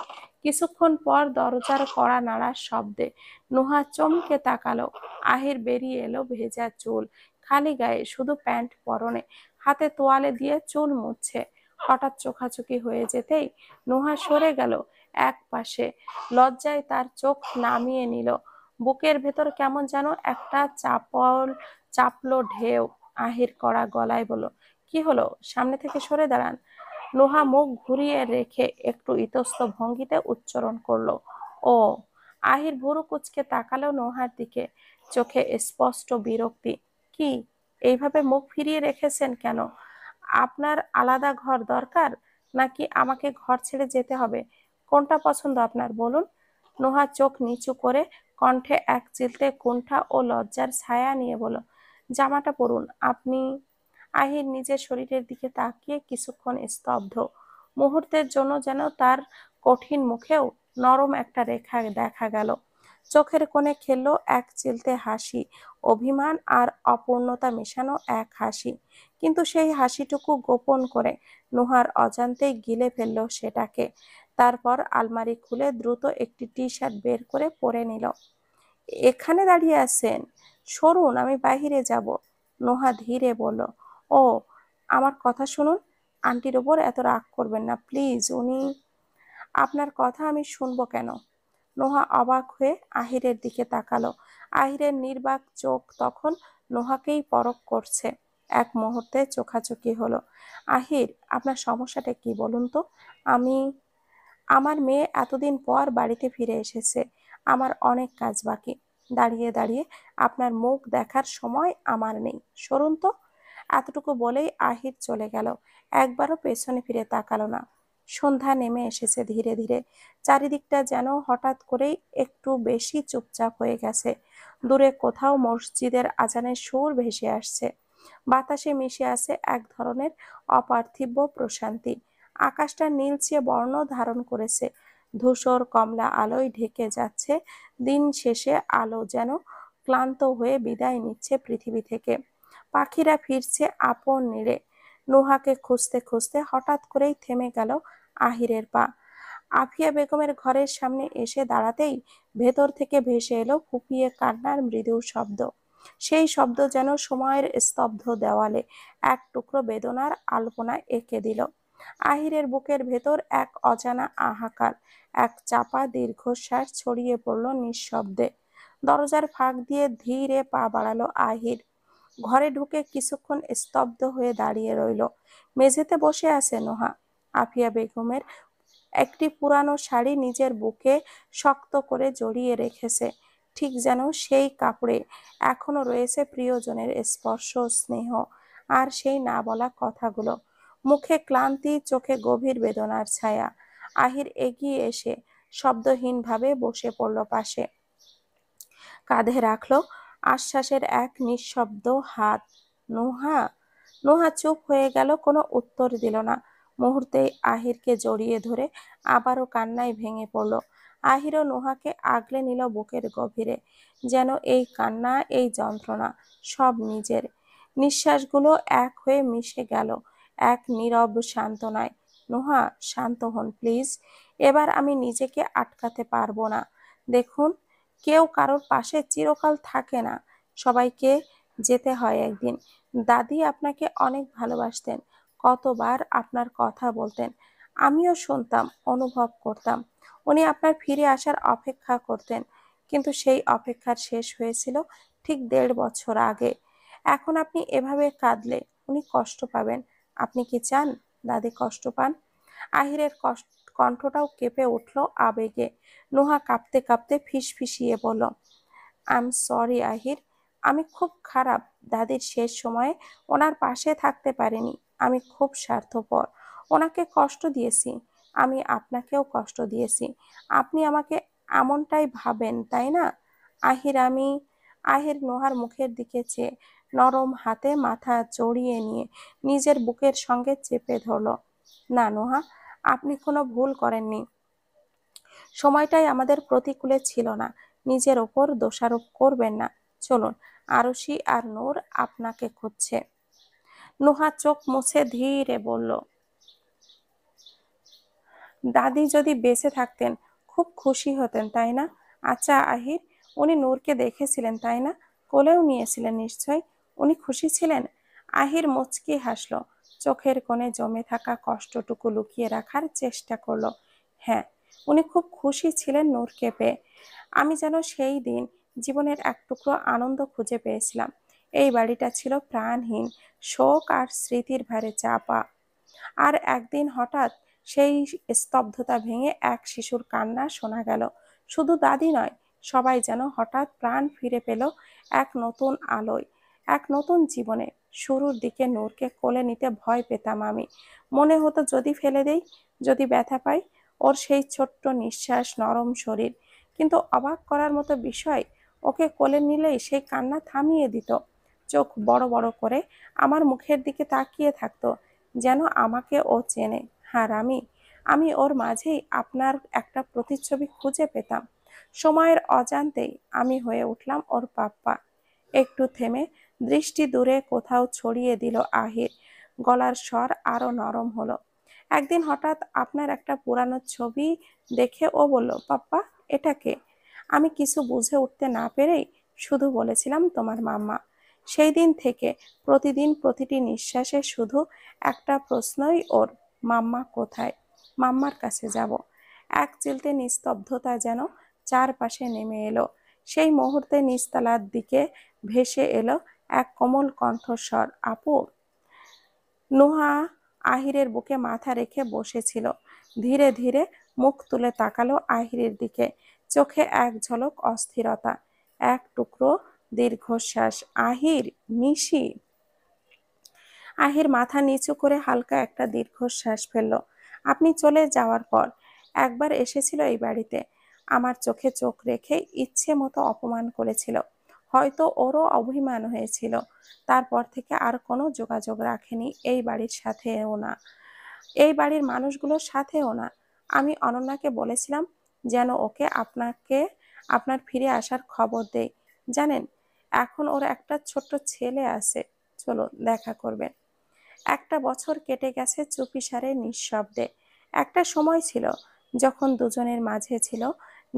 S1: কিছুক্ষণ পর দরজার কড়া নাড়ার শব্দে নুহা চমকে তাকালো। আহির বেরিয়ে এলো, ভেজা চুল, খালি গায়ে, শুধু প্যান্ট পরনে, হাতে তোয়ালে দিয়ে চুল মুছছে। হঠাৎ চোখাচোখি হয়ে যেতেই নুহা সরে গেল এক পাশে, লজ্জায় তার চোখ নামিয়ে নিল। বুকের ভেতর কেমন যেন একটা চাপলো ঢেউ। আহির কড়া গলায় বলল, কি হলো? সামনে থেকে সরে দাঁড়ান। নোহা মুখ ঘুরিয়ে রেখে একটু ইতস্ত ভঙ্গিতে উচ্চারণ করলো, ও। আহির ভুরু কুঁচকে তাকালো নোহার দিকে, চোখে স্পষ্ট বিরক্তি। কি, এইভাবে মুখ ফিরিয়ে রেখেছেন কেন? আপনার আলাদা ঘর দরকার, নাকি আমাকে ঘর ছেড়ে যেতে হবে? কোনটা পছন্দ আপনার, বলুন। নোহা চোখ নিচু করে কণ্ঠে এক চিলতে কুণ্ঠা ও লজ্জার ছায়া নিয়ে বলল, জামাটা পরুন আপনি। আহির নিজের শরীরের দিকে তাকিয়ে কিছুক্ষণ স্তব্ধ। মুহূর্তের জন্য যেন তার কঠিন মুখেও নরম একটা রেখা দেখা গেল। চোখের কোণে খেললো এক চিলতে হাসি, অভিমান আর অপূর্ণতা মেশানো এক হাসি। কিন্তু সেই হাসিটুকু গোপন করে নুহার অজান্তেই গিলে ফেললো সেটাকে। তারপর আলমারি খুলে দ্রুত একটি টি শার্ট বের করে পরে নিল। এখানে দাঁড়িয়ে আছেন, সরুন, আমি বাইরে যাব। নোহা ধীরে বলল, ও, আমার কথা শুনুন। আন্টির ওপর এত রাগ করবেন না প্লিজ, উনি। আপনার কথা আমি শুনবো কেন? নোহা অবাক হয়ে আহিরের দিকে তাকালো। আহিরের নির্বাক চোখ তখন নোহাকেই পরখ করছে। এক মুহূর্তে চোখাচোখি হলো। আহির, আপনার সমস্যাটা কি বলুন তো? আমি আমার মেয়ে এতদিন পর বাড়িতে ফিরে এসেছে। আমার অনেক কাজ বাকি। দাঁড়িয়ে দাঁড়িয়ে আপনার মুখ দেখার সময় আমার নেই, সরুন তো। এতটুকু বলেই আহির চলে গেল। একবারও পেছনে ফিরে তাকালো না। সন্ধ্যা নেমে এসেছে ধীরে ধীরে। চারিদিকটা যেন হঠাৎ করেই একটু বেশি চুপচাপ হয়ে গেছে। দূরে কোথাও মসজিদের আজানের সুর ভেসে আসছে। বাতাসে মিশে আছে এক ধরনের অপার্থিব প্রশান্তি। আকাশটা নীলচে বর্ণ ধারণ করেছে। ধূসর কমলা আলোয় ঢেকে যাচ্ছে। দিন শেষে আলো যেন ক্লান্ত হয়ে বিদায় নিচ্ছে পৃথিবী থেকে। পাখিরা ফিরছে আপন নীড়ে। নুহাকে খুঁজতে খুঁজতে হঠাৎ করেই থেমে গেল আহিরের পা। আফিয়া বেগমের ঘরের সামনে এসে দাঁড়াতেই ভেতর থেকে ভেসে এলো ফুপিয়ে কান্নার মৃদু শব্দ। সেই শব্দ যেন সময়ের স্তব্ধ দেওয়ালে এক টুকরো বেদনার আলপনা এঁকে দিল। আহিরের বুকের ভেতর এক অজানা হাহাকার, এক চাপা দীর্ঘশ্বাস ছড়িয়ে পড়ল নিঃশব্দে। দরজার ফাঁক দিয়ে ধীরে পা বাড়ালো আহির। ঘরে ঢুকে কিছুক্ষণ স্তব্ধ হয়ে দাঁড়িয়ে রইল। মেঝেতে বসে আছে নোহা। আফিয়া বেগমের একটি পুরানো শাড়ি নিজের বুকে শক্ত করে জড়িয়ে রেখেছে, ঠিক যেন সেই কাপড়ে এখনো রয়েছে প্রিয়জনের স্পর্শ, স্নেহ আর সেই না বলা কথাগুলো। মুখে ক্লান্তি, চোখে গভীর বেদনার ছায়া। আহির এগিয়ে এসে শব্দহীনভাবে বসে পড়ল পাশে। কাঁধে রাখলো আশ্বাসের এক নিঃশব্দ হাত। নুহা। নুহা চুপ হয়ে গেল, কোনো উত্তর দিল না। মুহূর্তেই আহিরকে জড়িয়ে ধরে আবারও কান্নায় ভেঙে পড়ল। আহিরও নুহাকে আগলে নিল বুকের গভীরে। যেন এই কান্না, এই যন্ত্রণা সব নিজের। নিঃশ্বাসগুলো এক হয়ে মিশে গেল এক নীরব সান্ত্বনায়। নুহা, শান্ত হন প্লিজ। এবার আমি নিজেকে আটকাতে পারবো না। দেখুন, কেউ কারোর পাশে চিরকাল থাকে না, সবাইকে যেতে হয় একদিন। দাদি আপনাকে অনেক ভালোবাসতেন, কতবার আপনার কথা বলতেন, আমিও শুনতাম, অনুভব করতাম। উনি আপনার ফিরে আসার অপেক্ষা করতেন, কিন্তু সেই অপেক্ষার শেষ হয়েছিল ঠিক 1.5 বছর আগে। এখন আপনি এভাবে কাঁদলে উনি কষ্ট পাবেন। আপনি কি চান দাদি কষ্ট পান? আহিরের কণ্ঠটাও কেঁপে উঠল আবেগে। নুহা কাঁপতে কাঁপতে ফিসফিসিয়ে বলল, আই এম সরি আহির, আমি খুব খারাপ। দাদির শেষ সময়ে ওনার পাশে থাকতে পারিনি। আমি খুব স্বার্থপর, ওনাকে কষ্ট দিয়েছি। আমি আপনাকেও কষ্ট দিয়েছি। আপনি আমাকে এমনটাই ভাবেন, তাই না? আহির, আমি। আহির নোহার মুখের দিকে চেয়ে নরম হাতে মাথা জড়িয়ে নিয়ে নিজের বুকের সঙ্গে চেপে ধরল। না নোহা, আপনি কোনো ভুল করেননি। সময়টাই আমাদের প্রতিকূলে ছিল না। নিজের ওপর দোষারোপ করবেন না। চলুন, আরশি আর নূর আপনাকে খুঁজছে। নুহা চোখ মুছে ধীরে বলল, দাদি যদি বেঁচে থাকতেন খুব খুশি হতেন, তাই না? আচ্ছা আহির, উনি নূরকে দেখেছিলেন তাই না? কোলেও নিয়েছিলেন নিশ্চয়। উনি খুশি ছিলেন? আহির মুচকি হাসল, চোখের কোণে জমে থাকা কষ্টটুকু লুকিয়ে রাখার চেষ্টা করলো। হ্যাঁ, উনি খুব খুশি ছিলেন নূরকে পেয়ে। আমি যেন সেই দিন জীবনের এক টুকরো আনন্দ খুঁজে পেয়েছিলাম। এই বাড়িটা ছিল প্রাণহীন, শোক আর স্মৃতির ভারে চাপা। আর একদিন হঠাৎ সেই স্তব্ধতা ভেঙে এক শিশুর কান্না শোনা গেল। শুধু দাদি নয়, সবাই যেন হঠাৎ প্রাণ ফিরে পেল এক নতুন আলোয়, এক নতুন জীবনে। শুরুর দিকে নূরকে কোলে নিতে ভয় পেতাম আমি। মনে হতো যদি ফেলে দেই, যদি ব্যথা পাই। ওর সেই ছোট্ট নিঃশ্বাস, নরম শরীর। কিন্তু অবাক করার মতো বিষয়, ওকে কোলে নিলেই সেই কান্না থামিয়ে দিত। চোখ বড় বড় করে আমার মুখের দিকে তাকিয়ে থাকতো, যেন আমাকে ও চেনে। আর আমি ওর মাঝেই আপনার একটা প্রতিচ্ছবি খুঁজে পেতাম। সময়ের অজান্তেই আমি হয়ে উঠলাম ওর পাপ্পা। একটু থেমে দৃষ্টি দূরে কোথাও ছড়িয়ে দিল আহির। গলার স্বর আরো নরম হলো। একদিন হঠাৎ আপনার একটা পুরানো ছবি দেখে ও বলল, পাপ্পা, এটা কে? আমি কিছু বুঝে উঠতে না পেরেই শুধু বলেছিলাম, তোমার মাম্মা। সেই দিন থেকে প্রতিদিন প্রতিটি নিঃশ্বাসে শুধু একটা প্রশ্নই ওর, মাম্মা কোথায়? মাম্মার কাছে যাব। এক চিলতে নিস্তব্ধতা যেন চারপাশে নেমে এলো। সেই মুহূর্তে নিচতলার দিকে ভেসে এলো এক কোমল কণ্ঠস্বর, আপু। নুহা আহিরের বুকে মাথা রেখে বসেছিল। ধীরে ধীরে মুখ তুলে তাকালো আহিরের দিকে। চোখে এক ঝলক অস্থিরতা, এক টুকরো দীর্ঘশ্বাস। আহির, নিশি। আহির মাথা নিচু করে হালকা একটা দীর্ঘশ্বাস ফেলল। আপনি চলে যাওয়ার পর একবার এসেছিল এই বাড়িতে। আমার চোখে চোখ রেখে ইচ্ছে মতো অপমান করেছিল। হয়তো ওরও অভিমান হয়েছিল। তারপর থেকে আর কোনো যোগাযোগ রাখেনি এই বাড়ির সাথেও না, এই বাড়ির মানুষগুলোর সাথেও না। আমি অনন্যাকে বলেছিলাম যেন ওকে আপনার ফিরে আসার খবর দেয়। জানেন, এখন ওর একটা ছোট্ট ছেলে আছে। চলো, দেখা করবেন। একটা বছর কেটে গেছে চুপিসারে, নিঃশব্দে। একটা সময় ছিল যখন দুজনের মাঝে ছিল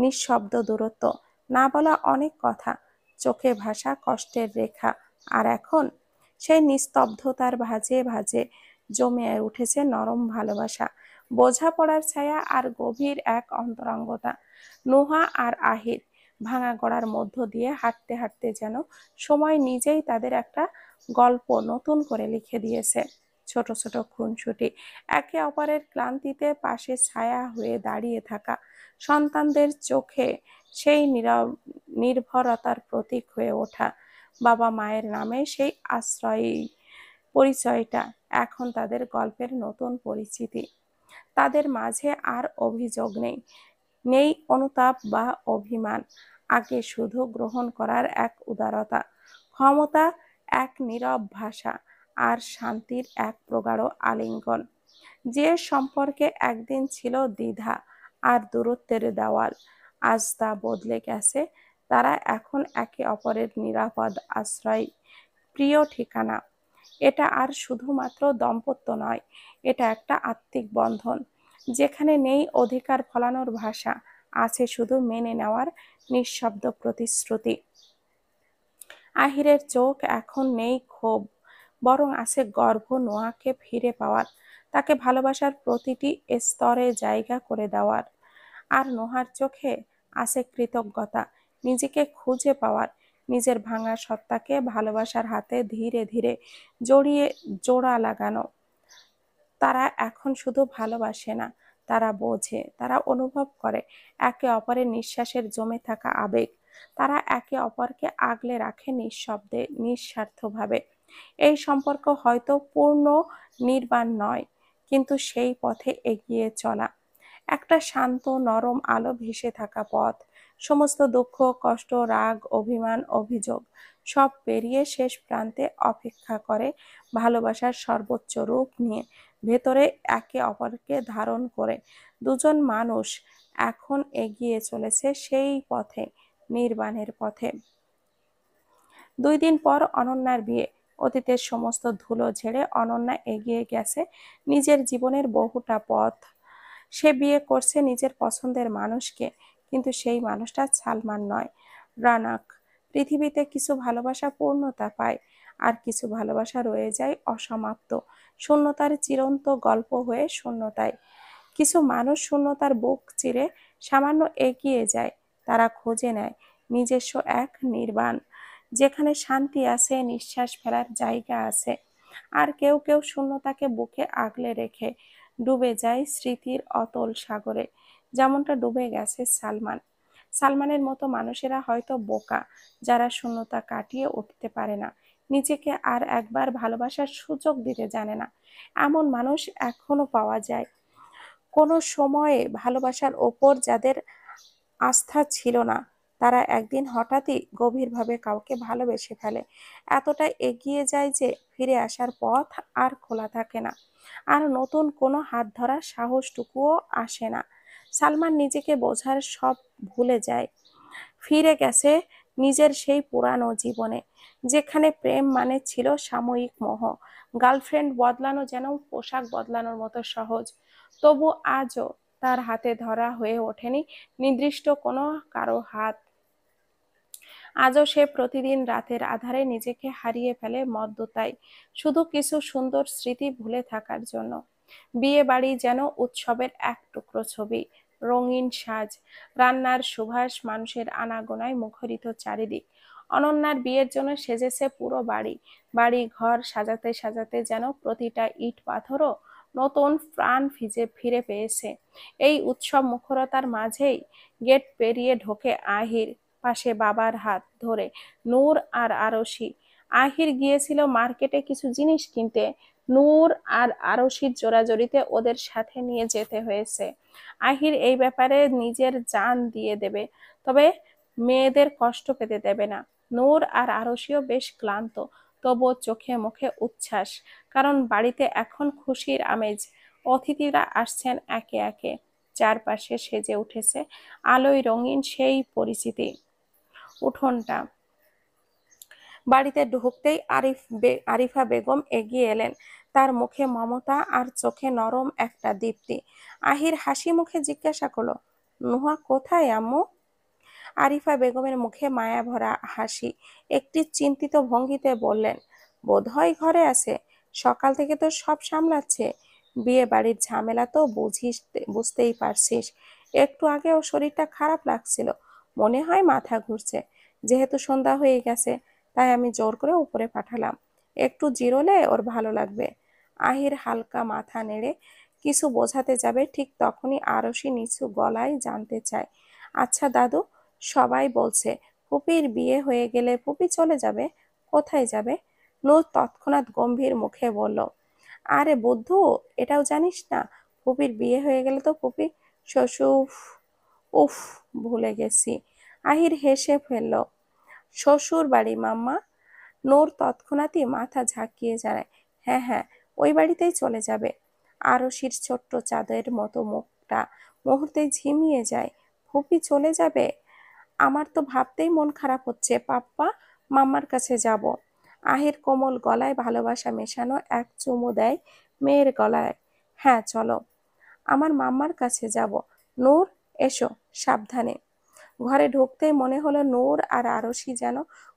S1: নিঃশব্দ দূরত্ব, না বলা অনেক কথা, চোখে ভাষা কষ্টের রেখা। আর এখন সেই নিস্তব্ধতার ভাঁজে ভাঁজে জমে উঠেছে নরম ভালোবাসা, বোঝাপড়ার ছায়া আর গভীর এক অন্তরঙ্গতা। নুহা আর আহির ভাঙা গড়ার মধ্য দিয়ে হাঁটতে হাঁটতে যেন সময় নিজেই তাদের একটা গল্প নতুন করে লিখে দিয়েছে। ছোট ছোট খুনসুটি, একে অপরের ক্লান্তিতে পাশে ছায়া হয়ে দাঁড়িয়ে থাকা, সন্তানদের চোখে সেই নির্ভরতার প্রতীক হয়ে ওঠা, বাবা মায়ের নামে সেই আশ্রয়ী পরিচয়টা এখন তাদের গল্পের নতুন পরিচিতি। তাদের মাঝে আর অভিযোগ নেই, নেই অনুতাপ বা অভিমান। আগে শুধু গ্রহণ করার এক উদারতা, ক্ষমতা, এক নীরব ভাষা, আর শান্তির এক প্রগাঢ় আলিঙ্গন। যে সম্পর্কে একদিন ছিল দ্বিধা আর দূরত্বের দেওয়াল, আজ তা বদলে গেছে। তারা এখন একে অপরের নিরাপদ আশ্রয়, প্রিয় ঠিকানা। এটা আর শুধুমাত্র দাম্পত্য নয়, এটা একটা আত্মিক বন্ধন, যেখানে নেই অধিকার ফলানোর ভাষা, আছে শুধু মেনে নেওয়ার নিঃশব্দ প্রতিশ্রুতি। আহিরের চোখ এখন নেই ক্ষোভ, বরং আছে গর্ব নোয়াকে ফিরে পাওয়ার, তাকে ভালোবাসার প্রতিটি স্তরে জায়গা করে দেওয়ার। আর নোহার চোখে আছে কৃতজ্ঞতা, নিজেকে খুঁজে পাওয়ার, নিজের ভাঙা সত্তাকে ভালোবাসার হাতে ধীরে ধীরে জোড়া লাগানো। তারা এখন শুধু ভালোবাসে না, তারা বোঝে, তারা অনুভব করে একে অপরের নিঃশ্বাসের জমে থাকা আবেগ। তারা একে অপরকে আগলে রাখে নিঃশব্দে, নিঃস্বার্থভাবে। এই সম্পর্ক হয়তো পূর্ণ নির্বাণ নয়, কিন্তু সেই পথে এগিয়ে চলা, একটা শান্ত নরম আলো ভেসে থাকা পথ। সমস্ত দুঃখ, কষ্ট, রাগ, অভিমান, অভিযোগ সব পেরিয়ে শেষ প্রান্তে অপেক্ষা করে ভালোবাসার সর্বোচ্চ রূপ নিয়ে, ভেতরে একে অপরকে ধারণ করে। দুজন মানুষ এখন এগিয়ে চলেছে সেই পথে, নির্বাণের পথে। 2 দিন পর অনন্যার বিয়ে। অতীতের সমস্ত ধুলো ঝেড়ে অনন্যা এগিয়ে গেছে নিজের জীবনের বহুটা পথ। সে বিয়ে করছে নিজের পছন্দের মানুষকে, কিন্তু সেই মানুষটা সালমান নয়, রানাক। পৃথিবীতে কিছু ভালোবাসা পূর্ণতা পায়, আর কিছু ভালোবাসা রয়ে যায় অসমাপ্ত, শূন্যতার চিরন্ত গল্প হয়ে শূন্যতায়। কিছু মানুষ শূন্যতার বুক চিরে সামান্য এগিয়ে যায়। তারা খুঁজে নেয় নিজস্ব এক নির্বাণ, যেখানে শান্তি আছে, নিঃশ্বাস ফেলার জায়গা আছে। আর কেউ কেউ শূন্যতাকে বুকে আগলে রেখে ডুবে যায় স্মৃতির অতল সাগরে, যেমনটা ডুবে গেছে সালমান। সালমানের মতো মানুষেরা হয়তো বোকা, যারা শূন্যতা কাটিয়ে উঠতে পারে না, নিজেকে আর একবার ভালোবাসার সুযোগ দিতে জানে না। এমন মানুষ এখনো পাওয়া যায়। কোনো সময়ে ভালোবাসার ওপর যাদের আস্থা ছিল না, তারা একদিন হঠাৎই গভীরভাবে কাউকে ভালোবেসে ফেলে। এতটা এগিয়ে যায় যে ফিরে আসার পথ আর খোলা থাকে না। আর নতুন কোনো হাত ধরার সাহসটুকুও আসে না। সালমান নিজেকে বোঝার সব ভুলে যায়, ফিরে গেছে নিজের সেই পুরানো জীবনে, যেখানে প্রেম মানে ছিল সাময়িক মোহ, গার্লফ্রেন্ড বদলানো যেন পোশাক বদলানোর মতো সহজ। তবু আজও তার হাতে ধরা হয়ে ওঠেনি নির্দিষ্ট কোনো কারো হাত। আজও সে প্রতিদিন রাতের আধারে নিজেকে হারিয়ে ফেলে মদ্যতায়, শুধু কিছু সুন্দর স্মৃতি ভুলে থাকার জন্য। বিয়ে বাড়ি যেন উৎসবের এক টুকরো ছবি, রঙিন সাজ, রান্নার সুবাস, মানুষের আনাগোনায় মুখরিত চারিদিক। অনন্যার বিয়ের জন্য সেজেছে পুরো বাড়ি, বাড়ি ঘর সাজাতে সাজাতে যেন প্রতিটা ইট পাথরও নতুন প্রাণ ফিরে পেয়েছে। এই উৎসব মুখরতার মাঝেই গেট পেরিয়ে ঢোকে আহির, পাশে বাবার হাত ধরে নূর আর আরশি। আহির গিয়েছিল মার্কেটে কিছু জিনিস কিনতে, নূর আর আরশির জোরাজোরিতে ওদের সাথে নিয়ে যেতে হয়েছে। আহির এই ব্যাপারে নিজের জান দিয়ে দেবে, তবে মেয়েদের কষ্ট পেতে দেবে না। নূর আর আরশিও বেশ ক্লান্ত, তবুও চোখে মুখে উচ্ছ্বাস, কারণ বাড়িতে এখন খুশির আমেজ। অতিথিরা আসছেন একে একে, চারপাশে সেজে উঠেছে আলোয় রঙিন সেই পরিচিতি উঠোনটা। বাড়িতে ঢুকতেই আরিফা বেগম এগিয়ে এলেন, তার মুখে মমতা আর চোখে নরম একটা দীপ্তি। আহির হাসি মুখে জিজ্ঞাসা করলো, নুহা কোথায় আম্মু? আরিফা বেগমের মুখে মায়া ভরা হাসি, একটি চিন্তিত ভঙ্গিতে বললেন, বোধহয় ঘরে আছে, সকাল থেকে তো সব সামলাচ্ছে। বিয়ে বাড়ির ঝামেলা তো বুঝতেই পারছিস। একটু আগে ওর শরীরটা খারাপ লাগছিল, মনে হয় মাথা ঘুরছে। যেহেতু সন্ধ্যা হয়ে গেছে, তাই আমি জোর করে উপরে পাঠালাম, একটু জিরোলে ওর ভালো লাগবে। আহির হালকা মাথা নেড়ে কিছু বোঝাতে যাবে, ঠিক তখনই আরশি নিচু গলায় জানতে চায়, আচ্ছা দাদু, সবাই বলছে ফুপির বিয়ে হয়ে গেলে ফুপি চলে যাবে, কোথায় যাবে? নূর তৎক্ষণাৎ গম্ভীর মুখে বলল, আরে বুদ্ধু, এটাও জানিস না? ফুপির বিয়ে হয়ে গেলে তো ফুপি শ্বশুর। উফ, ভুলে গেছি। আহির হেসে ফেলল, শ্বশুর বাড়ি মাম্মা। নূর তৎক্ষণাৎই মাথা ঝাঁকিয়ে জানায়, হ্যাঁ হ্যাঁ, ওই বাড়িতেই চলে যাবে। আরশির ছোট্ট চাঁদের মতো মুখটা মুহূর্তেই ঝিমিয়ে যায়। ফুপি চলে যাবে? আমার তো ভাবতেই মন খারাপ হচ্ছে পাপ্পা, মাম্মার কাছে যাব। আহির কোমল গলায় ভালোবাসা মেশানো এক চুমু দেয় মেয়ের গলায়। হ্যাঁ চলো, আমার মাম্মার কাছে যাব। নূর, এসো, সাবধানে। ঘরে ঢুকতেই মনে হলো নূর আর আরশি যেন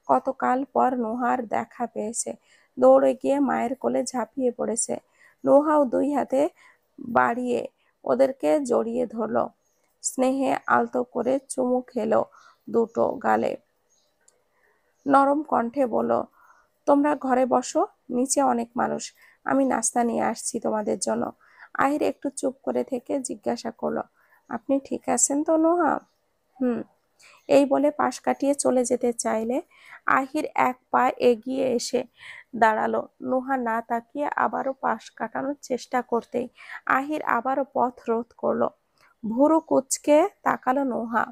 S1: কতকাল পর নুহার দেখা পেয়েছে। দৌড়ে গিয়ে মায়ের কোলে ঝাঁপিয়ে পড়েছে। নুহাও দুই হাতে বাড়িয়ে ওদেরকে জড়িয়ে ধরলো, স্নেহে আলতো করে চুমু খেলো দুটো গালে। নরম কণ্ঠে বলল, তোমরা ঘরে বসো, নিচে অনেক মানুষ, আমি নাস্তা নিয়ে আসছি তোমাদের জন্য। আহির একটু চুপ করে থেকে জিজ্ঞাসা করলো, আপনি ঠিক আছেন তো নুহা? হুম। এই বলে পাশ কাটিয়ে চলে যেতে চাইলে আহির এক পা এগিয়ে এসে দাঁড়ালো। নুহা না তাকিয়ে আবারও পাশ কাটানোর চেষ্টা করতেই আহির আবারও পথ রোধ করলো। ভুরু কুঁচকে তাকালো নুহা।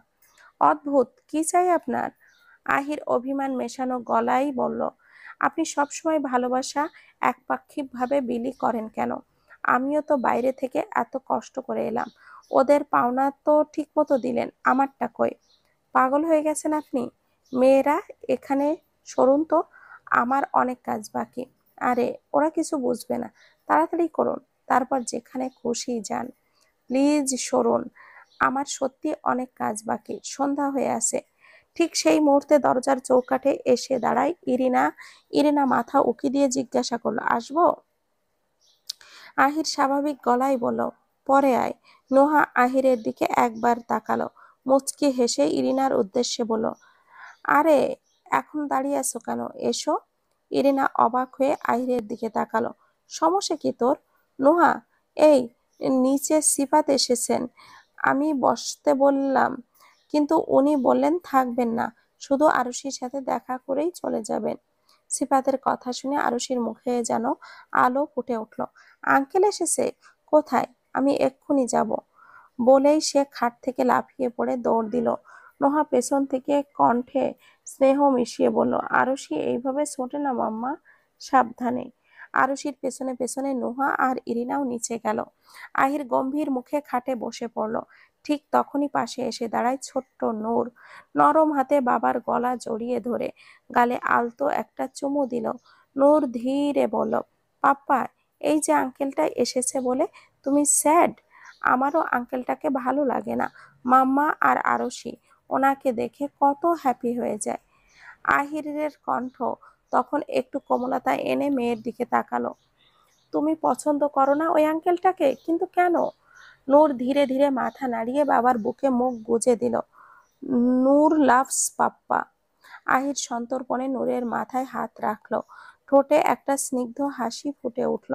S1: অদ্ভুত, কি চাই আপনার? আহির অভিমান মেশানো গলায় বলল, আপনি সবসময় ভালোবাসা একপাক্ষিকভাবে বিলি করেন কেন? আমিও তো বাইরে থেকে এত কষ্ট করে এলাম, ওদের পাওনা তো ঠিক মতো দিলেন, আমারটা কই? পাগল হয়ে গেছেন আপনি? মেয়েরা, এখানে সরুন তো, আমার অনেক কাজ বাকি। আরে ওরা কিছু বুঝবে না, তাড়াতাড়ি করুন, তারপর যেখানে খুশি যান। প্লিজ সরুন, আমার সত্যি অনেক কাজ বাকি, সন্ধ্যা হয়ে আছে। ঠিক সেই মুহূর্তে দরজার চৌকাঠে এসে দাঁড়ায় ইরিনা। ইরিনা মাথা উকি দিয়ে জিজ্ঞাসা করলো, আসবো? আহির স্বাভাবিক গলায় বলল, পরে আয়। নোহা আহিরের দিকে একবার তাকালো, মুচকি হেসে ইরিনার উদ্দেশ্যে বলল, আরে এখন দাঁড়িয়ে আছো কেন, এসো। ইরিনা অবাক হয়ে আহিরের দিকে তাকালো, সমস্যা কি তোর? নোহা, এই নিচে সিফাত এসেছেন, আমি বসতে বললাম, কিন্তু উনি বললেন থাকবেন না, শুধু আরুষির সাথে দেখা করেই চলে যাবেন। সিফাতের কথা শুনে আরুষির মুখে যেন আলো ফুটে উঠল। আঙ্কেল এসেছে? কোথায়? আমি এক্ষুনি যাব। বলেই সে খাট থেকে লাফিয়ে পড়ে দৌড় দিল। নোহা পেছন থেকে কণ্ঠে স্নেহ মিশিয়ে বলল, আরুষি এইভাবে ছোটে না মাম্মা, সাবধানে। আরুষির পেছনে পেছনে নুহা আর ইরিনাও নিচে গেল। আহির গম্ভীর মুখে খাটে বসে পড়ল। ঠিক তখনই পাশে এসে দাঁড়ায় ছোট্ট নূর। নরম হাতে বাবার গলা জড়িয়ে ধরে গালে আলতো একটা চুমু দিল। নূর ধীরে বলল, পাপ্পা, এই যে আঙ্কেলটা এসেছে বলে তুমি স্যাড? আমারও আঙ্কেলটাকে ভালো লাগে না। মাম্মা আর আরুষি ওনাকে দেখে কত হ্যাপি হয়ে যায়। আহিরের কণ্ঠ তখন একটু কোমলতা এনে মেয়ের দিকে তাকালো। তুমি পছন্দ করো না ওই আঙ্কেলটাকে? কিন্তু কেন? নূর ধীরে ধীরে মাথা নাড়িয়ে বাবার বুকে মুখ গুজে দিল। নূর লাভস পাপ্পা। আহির সন্তর্পণে নূরের মাথায় হাত রাখলো। ঠোঁটে একটা স্নিগ্ধ হাসি ফুটে উঠল।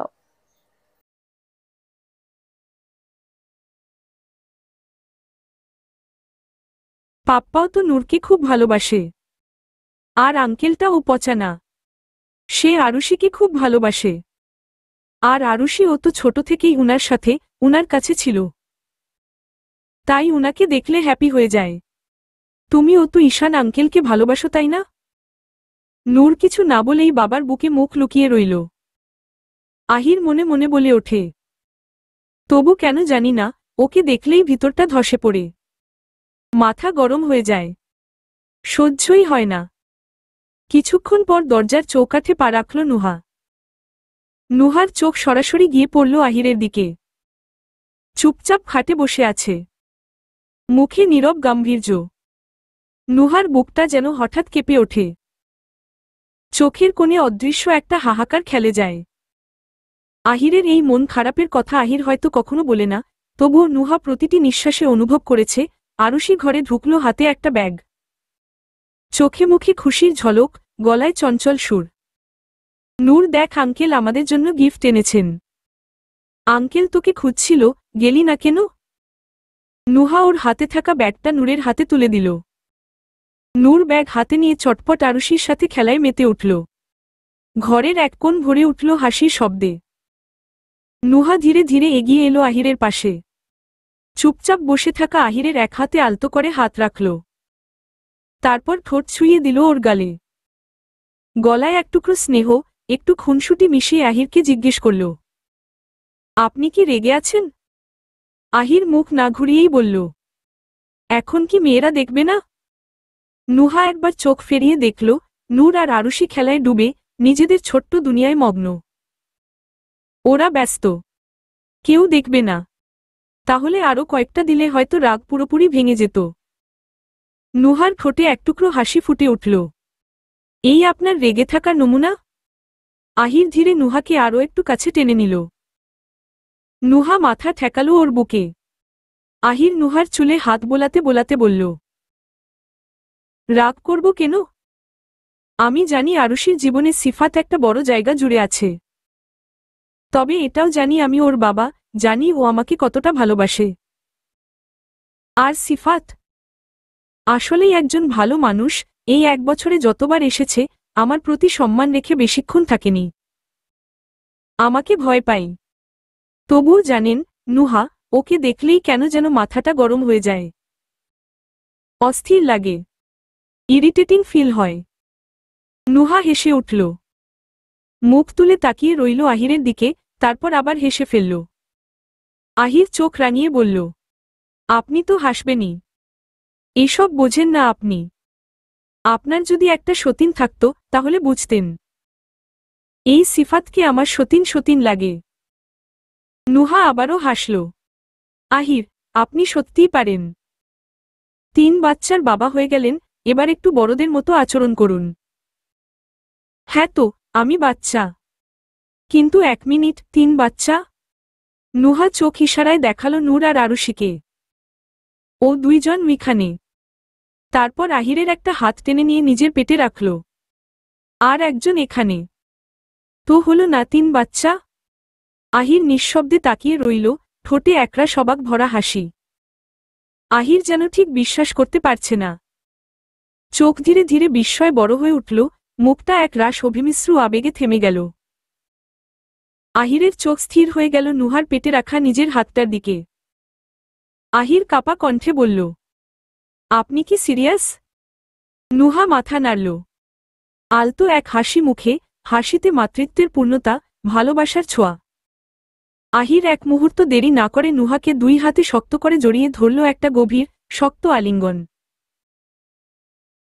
S2: পাপ্পাও তো নূরকে খুব ভালোবাসে। আর আঙ্কেলটাও পচা না, সে আরুষিকে খুব ভালোবাসে। আর আরুষি ও তো ছোট থেকেই উনার সাথে, উনার কাছে ছিল, তাই উনাকে দেখলে হ্যাপি হয়ে যায়। তুমিও তো ঈশান আঙ্কেলকে ভালোবাসো, তাই না? নূর কিছু না বলেই বাবার বুকে মুখ লুকিয়ে রইল। আহির মনে মনে বলে ওঠে, তবু কেন জানি না, ওকে দেখলেই ভিতরটা ধসে পড়ে, মাথা গরম হয়ে যায়, সহ্যই হয় না। কিছুক্ষণ পর দরজার চৌকাঠে পা রাখল নুহা। নুহার চোখ সরাসরি গিয়ে পড়ল আহিরের দিকে। চুপচাপ খাটে বসে আছে, মুখে নীরব গাম্ভীর্য। নুহার বুকটা যেন হঠাৎ কেঁপে ওঠে। চোখের কোণে অদৃশ্য একটা হাহাকার খেলে যায়। আহিরের এই মন খারাপের কথা আহির হয়তো কখনো বলে না, তবুও নুহা প্রতিটি নিঃশ্বাসে অনুভব করেছে। আরুষি ঘরে ঢুকল হাতে একটা ব্যাগ, চোখে মুখে খুশির ঝলক, গলায় চঞ্চল সুর। নূর, দেখ আঙ্কেল আমাদের জন্য গিফট এনেছেন। আঙ্কেল তোকে খুঁজছিল, গেলি না কেন? নুহা ওর হাতে থাকা ব্যাগটা নূরের হাতে তুলে দিল। নূর ব্যাগ হাতে নিয়ে চটপট আরুষির সাথে খেলায় মেতে উঠল। ঘরের এক কোণ ভরে উঠল হাসির শব্দে। নুহা ধীরে ধীরে এগিয়ে এলো আহিরের পাশে। চুপচাপ বসে থাকা আহিরের এক হাতে আলতো করে হাত রাখল। তারপর ঠোঁট ছুঁয়ে দিল ওর গালে। গলায় এক টুকরো স্নেহ, একটু খুনসুটি মিশিয়ে আহিরকে জিজ্ঞেস করল, আপনি কি রেগে আছেন? আহির মুখ না ঘুরিয়েই বলল, এখন কি মেয়েরা দেখবে না? নুহা একবার চোখ ফেরিয়ে দেখল, নূর আর আরুষি খেলায় ডুবে, নিজেদের ছোট্ট দুনিয়ায় মগ্ন। ওরা ব্যস্ত, কেউ দেখবে না। তাহলে আরও কয়েকটা দিলে হয়তো রাগ পুরোপুরি ভেঙে যেত। নুহার ঠোঁটে এক টুকরো হাসি ফুটে উঠল। এই আপনার রেগে থাকার নমুনা? আহির ধীরে নুহাকে আরও একটু কাছে টেনে নিল। নুহা মাথা ঠেকালো ওর বুকে। আহির নুহার চুলে হাত বোলাতে বোলাতে বলল, রাগ করব কেন? আমি জানি আরুষির জীবনে সিফাত একটা বড় জায়গা জুড়ে আছে। তবে এটাও জানি আমি ওর বাবা, জানি ও আমাকে কতটা ভালোবাসে। আর সিফাত আসলেই একজন ভালো মানুষ। এই 1 বছরে যতবার এসেছে, আমার প্রতি সম্মান রেখে বেশিক্ষণ থাকেনি। আমাকে ভয় পাই। তবুও জানেন, নুহা, ওকে দেখলেই কেন যেন মাথাটা গরম হয়ে যায়, অস্থির লাগে, ইরিটেটিং ফিল হয়। নুহা হেসে উঠল। মুখ তুলে তাকিয়ে রইল আহিরের দিকে, তারপর আবার হেসে ফেলল। আহির চোখ রাঙিয়ে বলল, আপনি তো হাসবেনই। এসব বোঝেন না আপনি। আপনার যদি একটা সতীন থাকত, তাহলে বুঝতেন। এই সিফাতকে আমার সতীন সতীন লাগে। নুহা আবারও হাসল। আহির, আপনি সত্যিই পারেন। 3 বাচ্চার বাবা হয়ে গেলেন, এবার একটু বড়দের মতো আচরণ করুন। হ্যাঁ তো, আমি বাচ্চা। কিন্তু 1 মিনিট, 3 বাচ্চা? নুহা চোখ ইশারায় দেখালো নূর আর আরুষিকে। ও দুইজন উইখানে। তারপর আহিরের একটা হাত টেনে নিয়ে নিজের পেটে রাখল। আর একজন এখানে। তো হলো না 3 বাচ্চা? আহির নিঃশব্দে তাকিয়ে রইল, ঠোঁটে একরা সবাক ভরা হাসি। আহির যেন ঠিক বিশ্বাস করতে পারছে না। চোখ ধীরে ধীরে বিস্ময় বড় হয়ে উঠল, মুখটা এক রাস অভিমিশ্র আবেগে থেমে গেল। আহিরের চোখ স্থির হয়ে গেল নুহার পেটে রাখা নিজের হাতটার দিকে। আহির কাপা কণ্ঠে বলল, আপনি কি সিরিয়াস? নুহা মাথা নাড়ল। আলতো এক হাসি মুখে, হাসিতে মাতৃত্বের পূর্ণতা, ভালোবাসার ছোঁয়া। আহির এক মুহূর্ত দেরি না করে নুহাকে দুই হাতে শক্ত করে জড়িয়ে ধরল, একটা গভীর শক্ত আলিঙ্গন।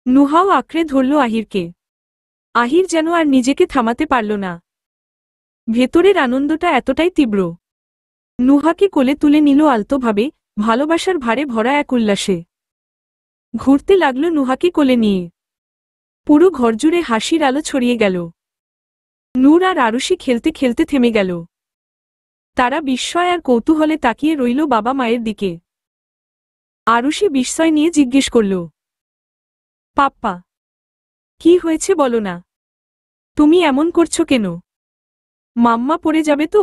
S2: নুহাও আঁকড়ে ধরল আহিরকে। আহির যেন আর নিজেকে থামাতে পারল না। ভেতরের আনন্দটা এতটাই তীব্র। নুহাকে কোলে তুলে নিল আলতোভাবে, ভালোবাসার ভারে ভরা এক উল্লাসে। ঘুরতে লাগল নুহাকে কোলে নিয়ে। পুরো ঘরজুড়ে হাসির আলো ছড়িয়ে গেল। নূর আর আরুষি খেলতে খেলতে থেমে গেল। তারা বিস্ময় আর কৌতূহলে তাকিয়ে রইল বাবা মায়ের দিকে। আরুষি বিস্ময় নিয়ে জিজ্ঞেস করল, পাপ্পা, কি হয়েছে বলো না? তুমি এমন করছো কেন? মাম্মা পড়ে যাবে তো?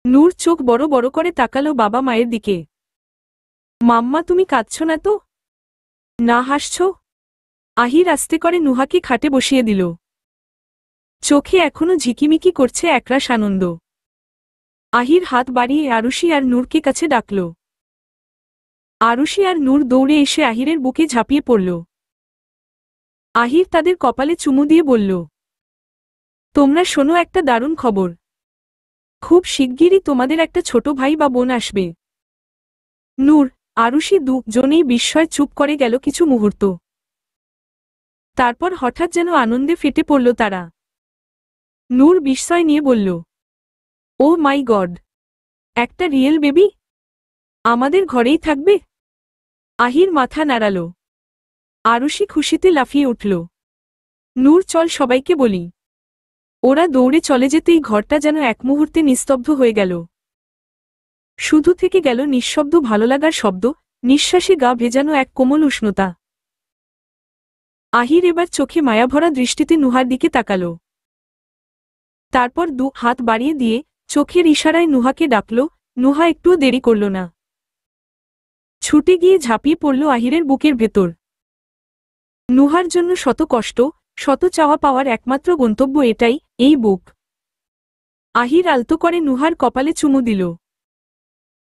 S2: নূর চোখ বড় বড় করে তাকালো বাবা মায়ের দিকে। মাম্মা, তুমি কাঁদছো না তো? না হাসছ? আহির আস্তে করে নুহাকে খাটে বসিয়ে দিল। চোখে এখনো ঝিকিমিকি করছে একরাশ আনন্দ। আহির হাত বাড়িয়ে আরুষি আর নূরকে কাছে ডাকল। আরুষি আর নূর দৌড়ে এসে আহিরের বুকে ঝাঁপিয়ে পড়ল। আহির তাদের কপালে চুমু দিয়ে বলল, তোমরা শোনো, একটা দারুণ খবর। খুব শিগগিরই তোমাদের একটা ছোট ভাই বা বোন আসবে। নূর, আরুষি দুজনেই বিস্ময়ে চুপ করে গেল কিছু মুহূর্ত। তারপর হঠাৎ যেন আনন্দে ফেটে পড়ল তারা। নূর বিস্ময় নিয়ে বলল, ও মাই গড, একটা রিয়েল বেবি আমাদের ঘরেই থাকবে? আহির মাথা নাড়াল। আরুষি খুশিতে লাফিয়ে উঠল। নূর, চল সবাইকে বলি। ওরা দৌড়ে চলে যেতেই ঘরটা যেন এক মুহূর্তে নিস্তব্ধ হয়ে গেল। শুধু থেকে গেল নিঃশব্দ ভালোলাগার শব্দ, নিঃশ্বাসে গা ভেজানো এক কোমল উষ্ণতা। আহির এবার চোখে মায়াভরা দৃষ্টিতে নুহার দিকে তাকাল। তারপর দু হাত বাড়িয়ে দিয়ে চোখের ইশারায় নুহাকে ডাকল। নুহা একটুও দেরি করল না। ছুটে গিয়ে ঝাঁপিয়ে পড়ল আহিরের বুকের ভেতর। নুহার জন্য শত কষ্ট, শত চাওয়া পাওয়ার একমাত্র গন্তব্য এটাই, এই বুক। আহির আলতো করে নুহার কপালে চুমু দিল।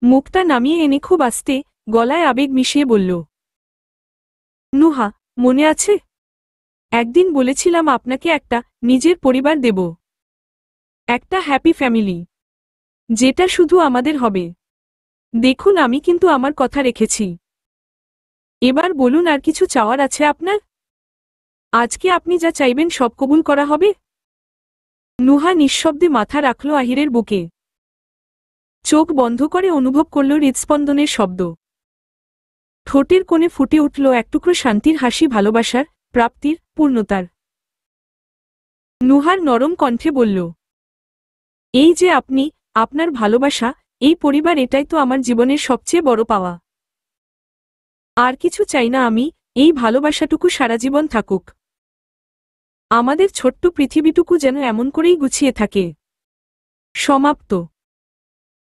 S2: মুখটা নামিয়ে এনে খুব আস্তে গলায় আবেগ মিশিয়ে বলল, নুহা, মনে আছে? একদিন বলেছিলাম আপনাকে একটা নিজের পরিবার দেব, একটা হ্যাপি ফ্যামিলি, যেটা শুধু আমাদের হবে। দেখুন, আমি কিন্তু আমার কথা রেখেছি। এবার বলুন, আর কিছু চাওয়ার আছে আপনার? আজকে আপনি যা চাইবেন সব কবুল করা হবে। নুহা নিঃশব্দে মাথা রাখল আহিরের বুকে। চোখ বন্ধ করে অনুভব করল হৃদস্পন্দনের শব্দ। ঠোঁটের কোণে ফুটে উঠল এক টুকরো শান্তির হাসি, ভালোবাসার, প্রাপ্তির, পূর্ণতার। নুহার নরম কণ্ঠে বলল, এই যে আপনি, আপনার ভালোবাসা, এই পরিবার, এটাই তো আমার জীবনের সবচেয়ে বড় পাওয়া। আর কিছু চাই না আমি, এই ভালোবাসাটুকু সারা জীবন থাকুক। আমাদের ছোট্ট পৃথিবীটুকু যেন এমন করেই গুছিয়ে থাকে। সমাপ্ত।